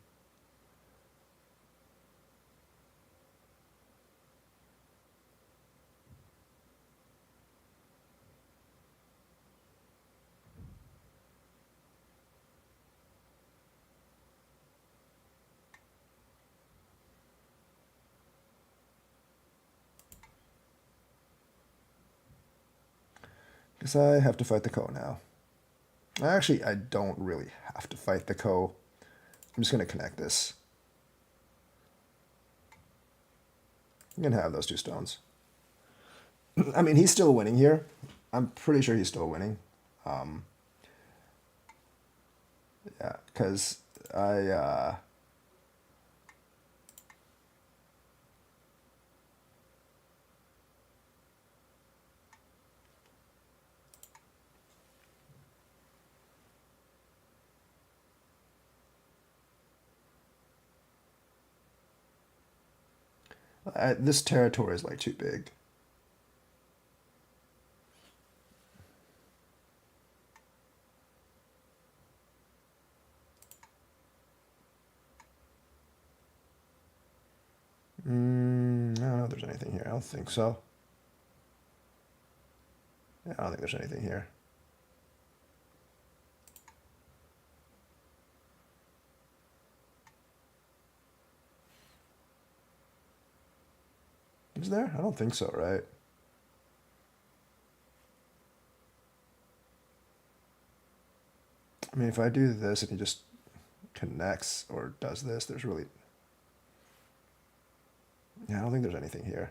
Because I have to fight the Ko now. Actually, I don't really have to fight the Ko. I'm just going to connect this. I'm going to have those two stones. I mean, he's still winning here. I'm pretty sure he's still winning. Yeah, because this territory is like too big. I don't know if there's anything here. I don't think so. Yeah, I don't think there's anything here. Is there? I don't think so, right? I mean, if I do this and he just connects or does this, there's really... Yeah, I don't think there's anything here.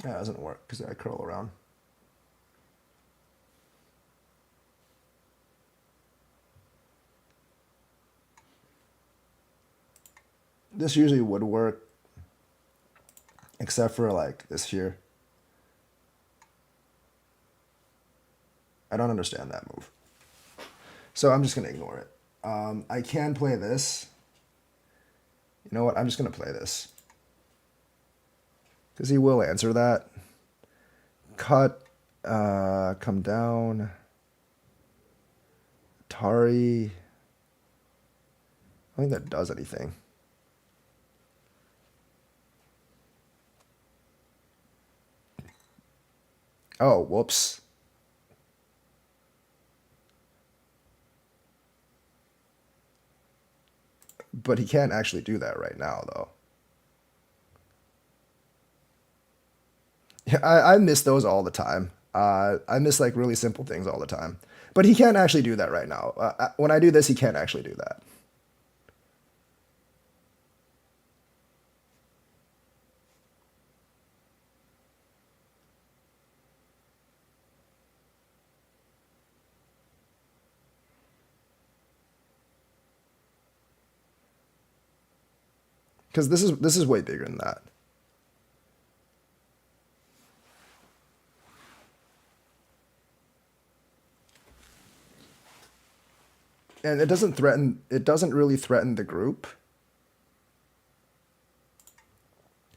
Yeah, it doesn't work because I curl around. This usually would work, except for like this here. I don't understand that move. So I'm just going to ignore it. I can play this. You know what? I'm just going to play this. Because he will answer that. Cut. Come down. Atari. I don't think that does anything. Oh, whoops. But he can't actually do that right now, though. Yeah, I miss those all the time. I miss like really simple things all the time. But he can't actually do that right now. When I do this, he can't actually do that. Because this is way bigger than that. And it doesn't really threaten the group.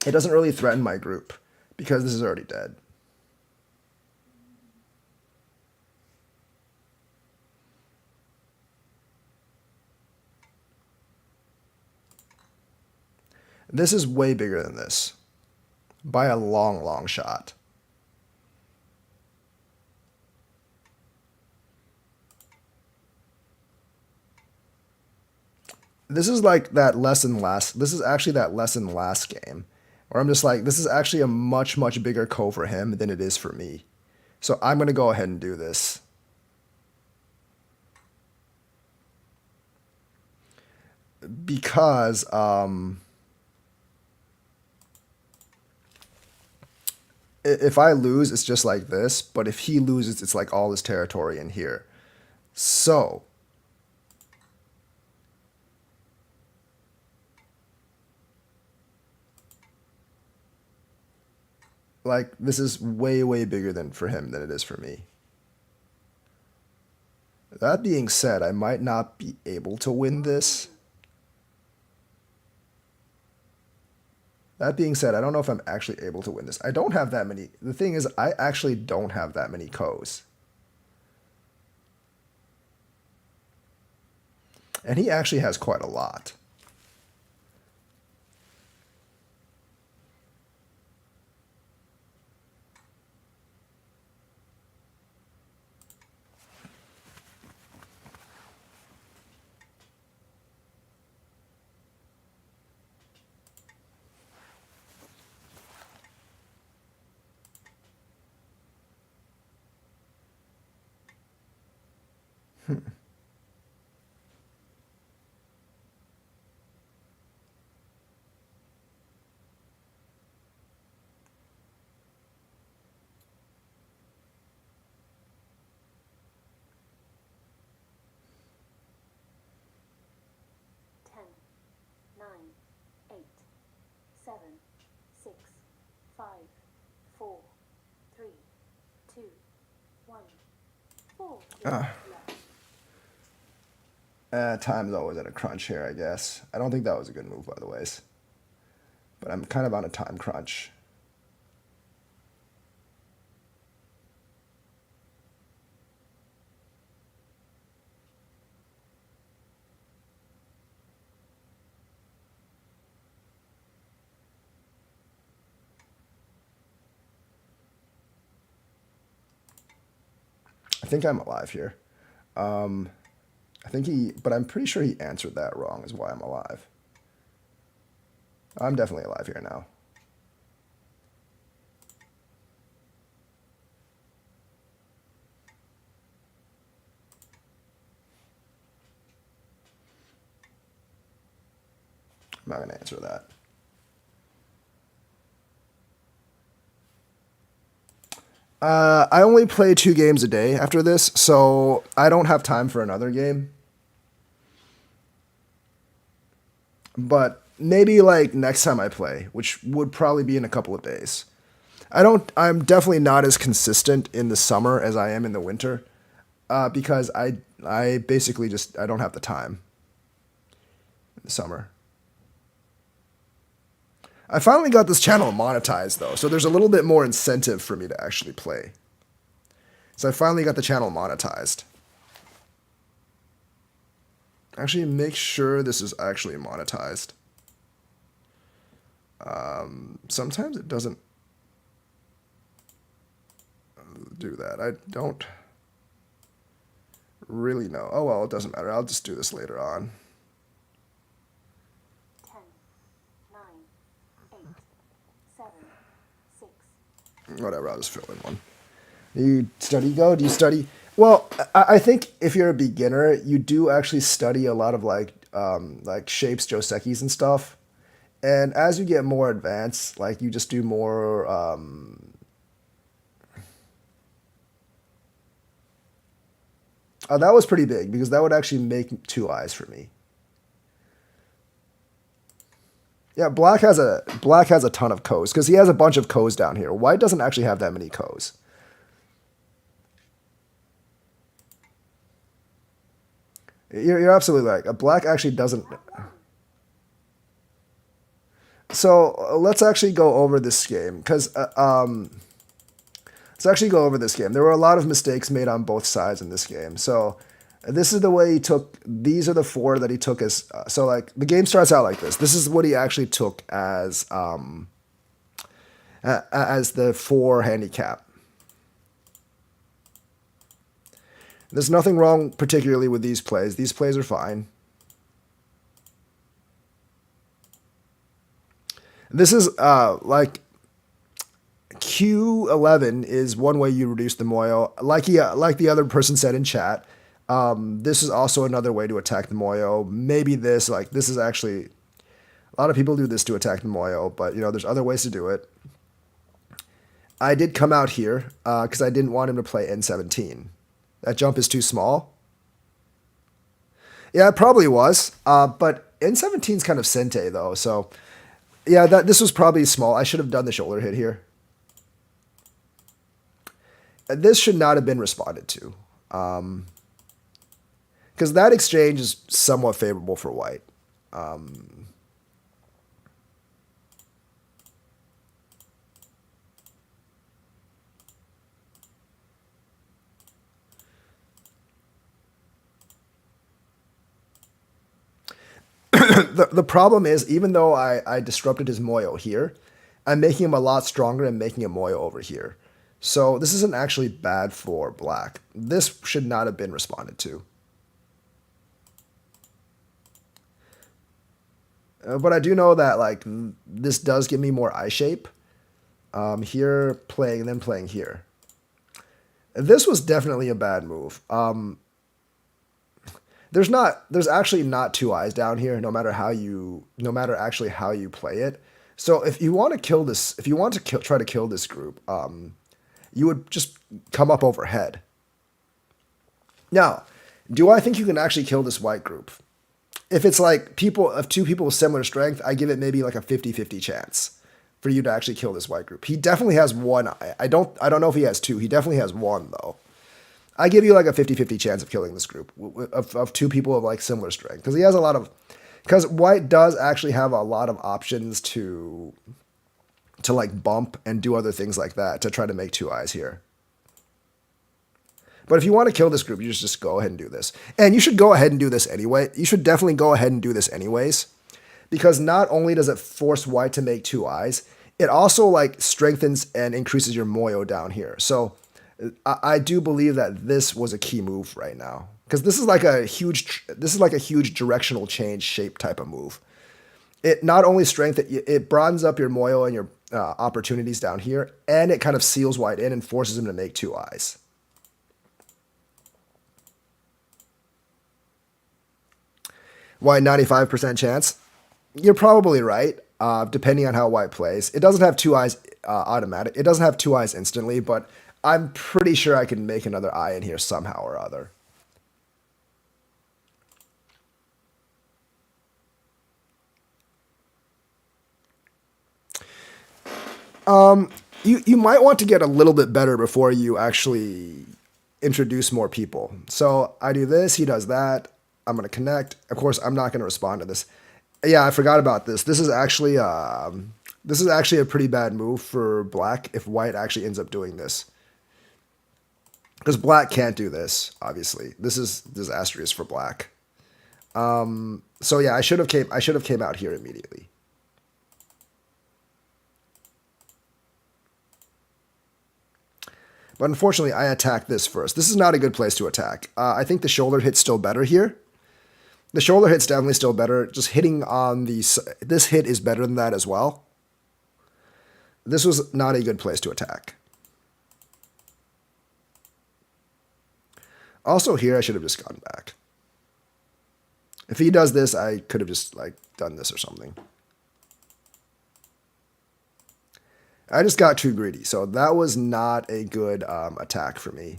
It doesn't really threaten my group because this is already dead. This is way bigger than this by a long, long shot. This is like that lesson last. This is actually that lesson last game where I'm just like, this is actually a much, much bigger ko for him than it is for me. So I'm going to go ahead and do this. Because, if I lose, it's just like this. But if he loses, it's like all his territory in here. So, like, this is way, way bigger than for him than it is for me. That being said, I might not be able to win this. That being said, I don't know if I'm actually able to win this. I don't have that many. The thing is, I actually don't have that many ko's. And he actually has quite a lot. Ten, nine, eight, seven, six, five, four, three, two, one, four. Time's always at a crunch here, I guess. I don't think that was a good move, by the ways. But I'm kind of on a time crunch. I think I'm alive here. But I'm pretty sure he answered that wrong, is why I'm alive. I'm definitely alive here now. I'm not going to answer that. I only play 2 games a day after this, so I don't have time for another game. But maybe like next time I play, which would probably be in a couple of days. I'm definitely not as consistent in the summer as I am in the winter, because I basically just, I don't have the time in the summer. I finally got this channel monetized though, so there's a little bit more incentive for me to actually play. So I finally got the channel monetized. Actually, make sure this is actually monetized. Sometimes it doesn't do that. I don't really know. Oh well, it doesn't matter. I'll just do this later on. 10, 9, 8, 7, 6. Whatever, I'll just fill in one. You study Go? Do you study? Well, I think if you're a beginner, you do actually study a lot of like shapes, josekis, and stuff. And as you get more advanced, like you just do more. Oh, that was pretty big because that would actually make two eyes for me. Yeah, black has a ton of co's because he has a bunch of co's down here. White doesn't actually have that many co's. You're absolutely right. A black actually doesn't. So let's actually go over this game because let's actually go over this game. There were a lot of mistakes made on both sides in this game. So this is the way he took. These are the four that he took as. So like the game starts out like this. This is what he actually took as the four handicap. There's nothing wrong particularly with these plays. These plays are fine. This is like Q11 is one way you reduce the moyo. Like the other person said in chat, this is also another way to attack the moyo. Maybe this, like this is actually, a lot of people do this to attack the moyo, but you know, there's other ways to do it. I did come out here because I didn't want him to play N17. That jump is too small. Yeah, it probably was, but N17 is kind of sente though, so yeah, this was probably small. I should have done the shoulder hit here. This should not have been responded to. Because that exchange is somewhat favorable for white. The problem is, even though I disrupted his moyo here, I'm making him a lot stronger and making him moyo over here. So this isn't actually bad for black. This should not have been responded to. But I do know that like this does give me more eye shape. Here playing and then playing here. This was definitely a bad move. There's actually not two eyes down here, no matter actually how you play it. So if you want to kill this, if you want to try to kill this group, you would just come up overhead. Now, do I think you can actually kill this white group? If it's like two people with similar strength, I give it maybe like a 50-50 chance for you to actually kill this white group. He definitely has one eye. I don't know if he has two. He definitely has one though. I give you like a 50-50 chance of killing this group of two people of like similar strength because he has a lot of. Because white does actually have a lot of options to like bump and do other things like that to try to make two eyes here. But if you want to kill this group, you just go ahead and do this. And you should go ahead and do this anyway. You should definitely go ahead and do this anyways. Because not only does it force white to make two eyes, it also like strengthens and increases your moyo down here. So I do believe that this was a key move right now. Because this is like a huge directional change shape type of move. It not only it broadens up your moyo and your opportunities down here, and it kind of seals white in and forces him to make two eyes. White 95% chance? You're probably right, depending on how white plays. It doesn't have two eyes automatic. It doesn't have two eyes instantly, but I'm pretty sure I can make another eye in here somehow or other. You might want to get a little bit better before you actually introduce more people. So I do this, he does that. I'm going to connect. Of course, I'm not going to respond to this. Yeah, I forgot about this. This is actually a pretty bad move for black if white actually ends up doing this. Because black can't do this, obviously. This is disastrous for black. So yeah, I should have came out here immediately. But unfortunately, I attacked this first. This is not a good place to attack. I think the shoulder hit's still better here. The shoulder hit's definitely still better. Just hitting on this hit is better than that as well. This was not a good place to attack. Also here, I should have just gone back. If he does this, I could have just like done this or something. I just got too greedy, so that was not a good attack for me.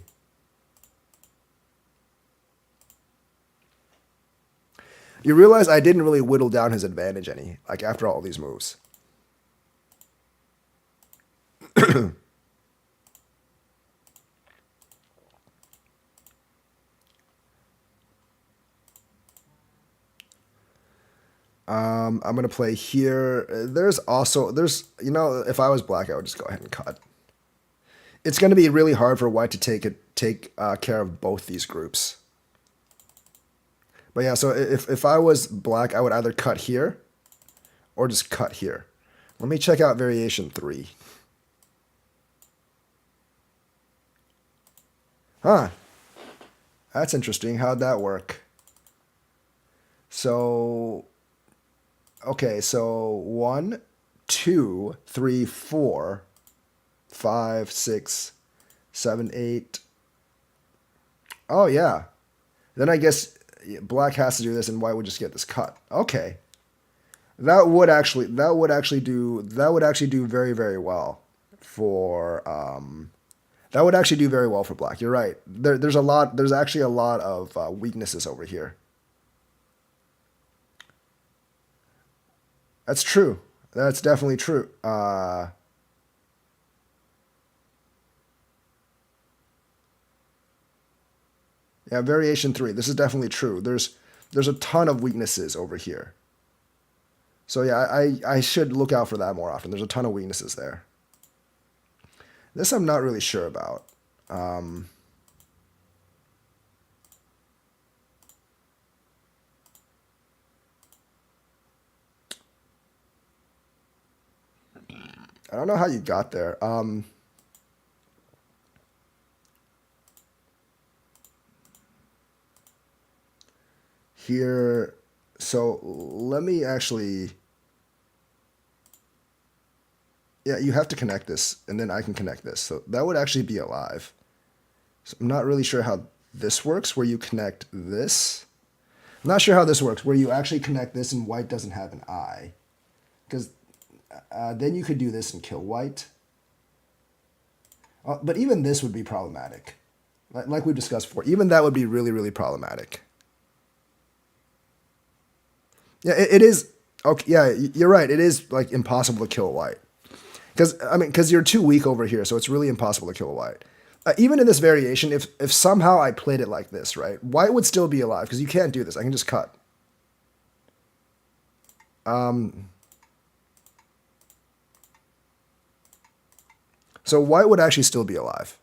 You realize I didn't really whittle down his advantage any, like after all these moves. I'm going to play here. There's, you know, if I was black, I would just go ahead and cut. It's going to be really hard for white to take care of both these groups. But yeah, so if I was black, I would either cut here or just cut here. Let me check out variation 3. Huh. That's interesting. How'd that work? So, okay, so 1, 2, 3, 4, 5, 6, 7, 8. Oh, yeah. Then I guess black has to do this and white would just get this cut. Okay. That would actually do very, very well for that would actually do very well for black. You're right. There's actually a lot of weaknesses over here. That's true. That's definitely true. Yeah, variation 3. This is definitely true. There's a ton of weaknesses over here. So yeah, I should look out for that more often. There's a ton of weaknesses there. This I'm not really sure about. I don't know how you got there. Here, so let me actually... Yeah, you have to connect this, and then I can connect this. So that would actually be alive. So I'm not really sure how this works, where you connect this. I'm not sure how this works, where you actually connect this and white doesn't have an eye. Because then you could do this and kill white. But even this would be problematic. Like we discussed before, even that would be really, really problematic. Yeah, it is. Okay, yeah, you're right. It is like impossible to kill white. Because you're too weak over here, so it's really impossible to kill white. Even in this variation, if somehow I played it like this, right, white would still be alive, because you can't do this. I can just cut. So white would actually still be alive.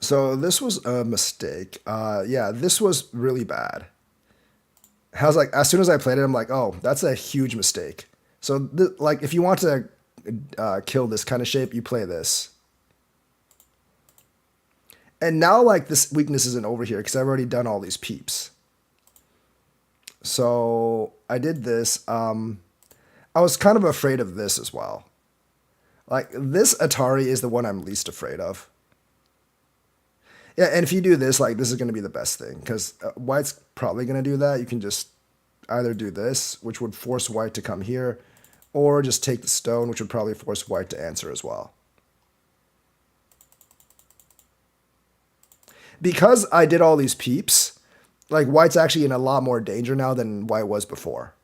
So this was a mistake. Yeah, this was really bad. I was like, as soon as I played it, I'm like, oh, that's a huge mistake. So, like, if you want to kill this kind of shape, you play this. And now, like, this weakness isn't over here because I've already done all these peeps. So I did this. I was kind of afraid of this as well. Like, this Atari is the one I'm least afraid of. Yeah, and if you do this, like, this is going to be the best thing, because white's probably going to do that. You can just either do this, which would force white to come here, or just take the stone, which would probably force white to answer as well. Because I did all these peeps, like, white's actually in a lot more danger now than white was before.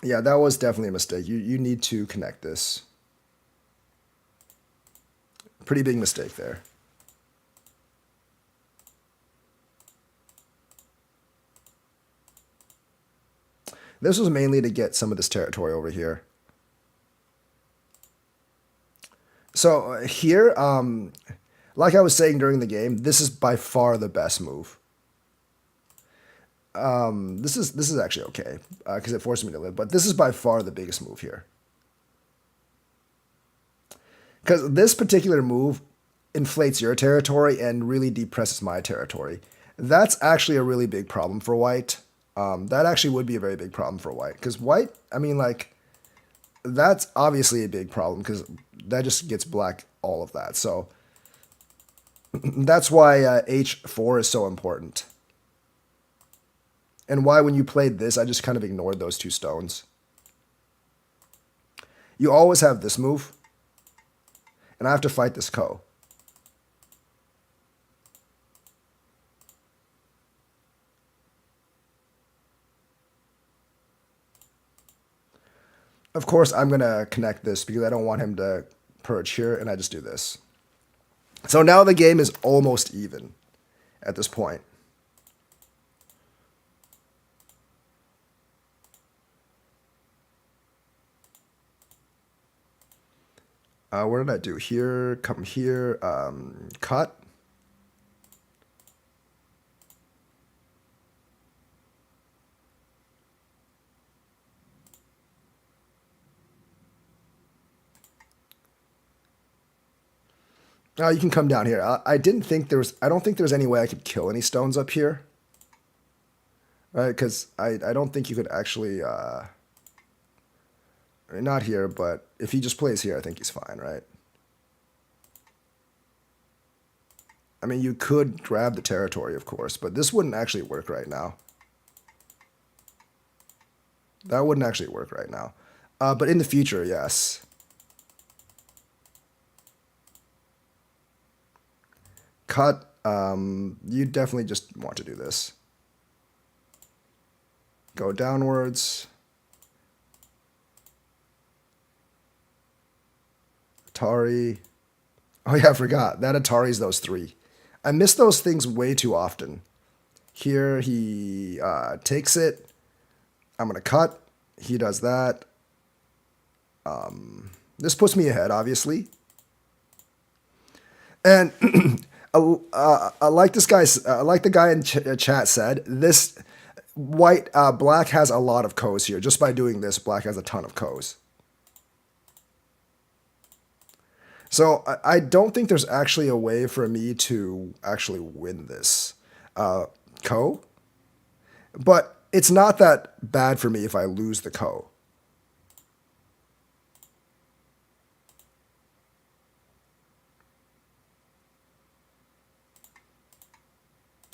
Yeah, that was definitely a mistake. You need to connect this. Pretty big mistake there. This was mainly to get some of this territory over here. So here, like I was saying during the game, this is by far the best move. This is actually okay because it forces me to live, but this is by far the biggest move here. Because this particular move inflates your territory and really depresses my territory. That's actually a really big problem for white. That actually would be a very big problem for white. Because white, I mean, like, that's obviously a big problem because that just gets black all of that. So that's why H4 is so important. And why when you played this, I just kind of ignored those two stones. You always have this move. And I have to fight this Ko. Of course, I'm going to connect this because I don't want him to purge here, and I just do this. So now the game is almost even at this point. What did I do here? Come here, cut. You can come down here. I didn't think there was, I don't think there's any way I could kill any stones up here. Right, because I don't think you could actually, I mean, not here, but if he just plays here, I think he's fine, right? I mean, you could grab the territory, of course, but this wouldn't actually work right now. That wouldn't actually work right now. But in the future, yes. Cut, you definitely just want to do this. Go downwards. Atari. Oh yeah, I forgot. That Atari's those three. I miss those things way too often. Here he takes it. I'm going to cut. He does that. This puts me ahead, obviously. And like this guy's, like the guy in chat said, this black has a lot of Ko's here. Just by doing this, black has a ton of Ko's. So I don't think there's actually a way for me to actually win this Ko. But it's not that bad for me if I lose the Ko.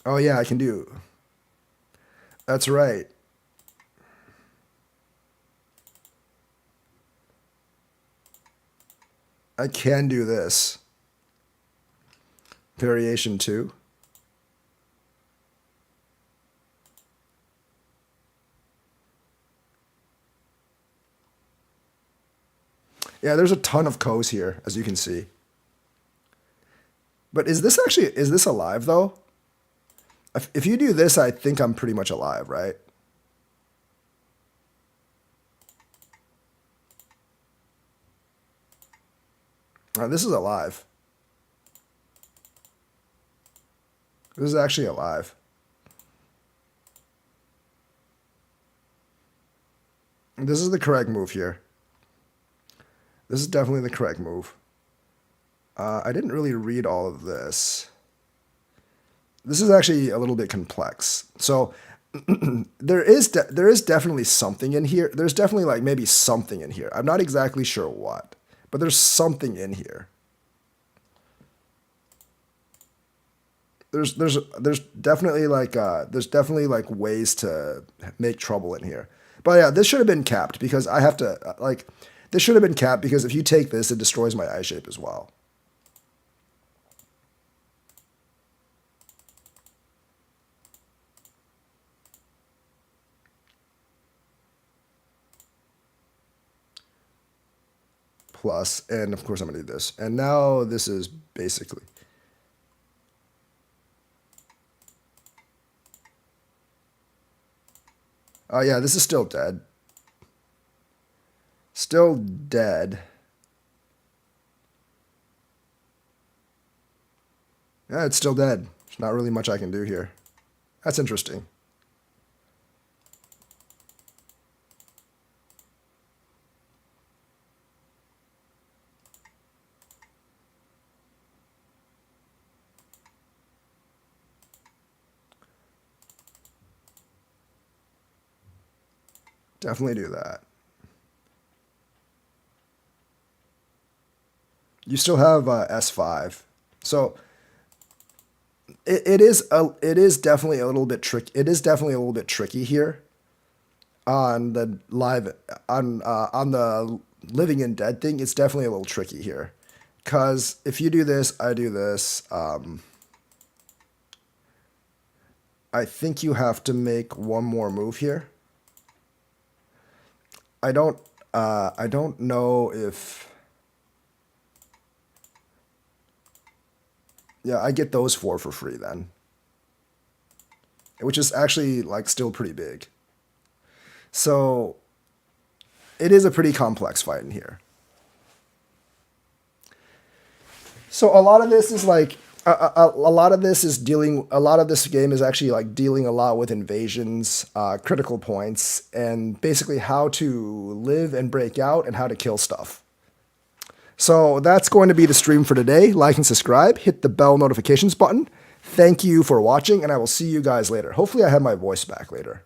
Oh yeah, I can do. That's right. I can do this. Variation 2. Yeah, there's a ton of Ko's here, as you can see. But is this alive, though? If you do this, I think I'm pretty much alive, right? This is alive. This is actually alive. This is the correct move here. This is definitely the correct move. I didn't really read all of this. This is actually a little bit complex. So there is definitely something in here. There's definitely like maybe something in here. I'm not exactly sure what, but there's something in here. There's definitely like ways to make trouble in here. But yeah, this should have been capped because I have to this should have been capped because if you take this, it destroys my eye shape as well. Plus, and of course I'm going to do this. And now this is basically... Oh yeah, this is still dead. Still dead. Yeah, it's still dead. There's not really much I can do here. That's interesting. Definitely do that. You still have S5. So it is definitely a little bit tricky. It is definitely a little bit tricky here on the live on the living and dead thing. It's definitely a little tricky here, because if you do this, I do this. I think you have to make one more move here. I don't. I don't know if. Yeah, I get those four for free then, which is actually like still pretty big. So it is a pretty complex fight in here. So a lot of this is like a lot of this is dealing. A lot of this game is actually like dealing a lot with invasions, critical points, and basically how to live and break out and how to kill stuff. So that's going to be the stream for today. Like and subscribe. Hit the bell notifications button. Thank you for watching, and I will see you guys later. Hopefully, I have my voice back later.